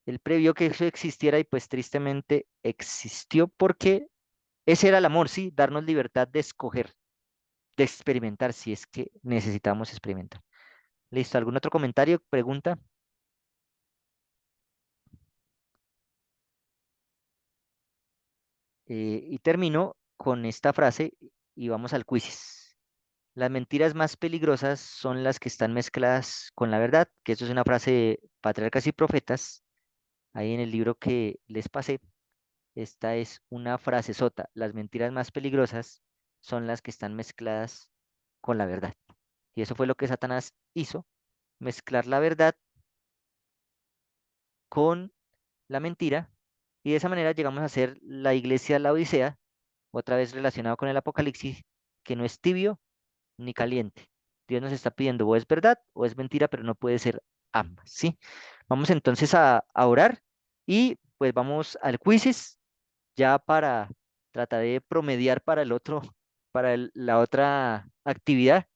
Speaker 1: Él previó que eso existiera y pues tristemente existió porque ese era el amor, sí, darnos libertad de escoger, de experimentar si es que necesitamos experimentar. Listo, ¿algún otro comentario, pregunta? Y termino con esta frase y vamos al quiz. Las mentiras más peligrosas son las que están mezcladas con la verdad, que eso es una frase de Patriarcas y Profetas, ahí en el libro que les pasé. Esta es una frase sota. Las mentiras más peligrosas son las que están mezcladas con la verdad. Y eso fue lo que Satanás hizo, mezclar la verdad con la mentira. Y de esa manera llegamos a ser la iglesia de la Odisea, otra vez relacionado con el Apocalipsis, que no es tibio ni caliente. Dios nos está pidiendo o es verdad o es mentira, pero no puede ser ambas, ¿sí? Vamos entonces a orar y pues vamos al quizzes ya para tratar de promediar para el otro, para la otra actividad,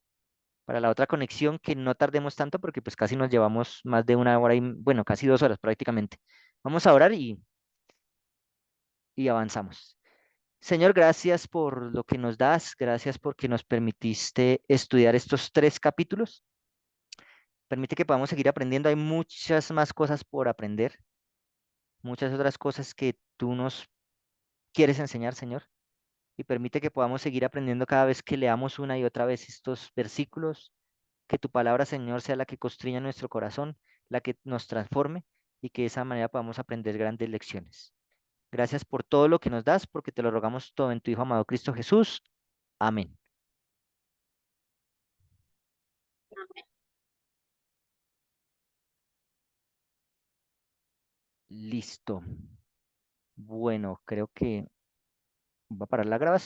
Speaker 1: para la otra conexión, que no tardemos tanto porque pues casi nos llevamos más de una hora y, bueno, casi 2 horas prácticamente. Vamos a orar y avanzamos. Señor, gracias por lo que nos das, gracias porque nos permitiste estudiar estos 3 capítulos. Permite que podamos seguir aprendiendo. Hay muchas más cosas por aprender, muchas otras cosas que tú nos quieres enseñar, Señor. Y permite que podamos seguir aprendiendo cada vez que leamos una y otra vez estos versículos. Que tu palabra, Señor, sea la que constriña nuestro corazón, la que nos transforme y que de esa manera podamos aprender grandes lecciones. Gracias por todo lo que nos das, porque te lo rogamos todo en tu Hijo amado Cristo Jesús. Amén. Listo. Bueno, creo que va a parar la grabación.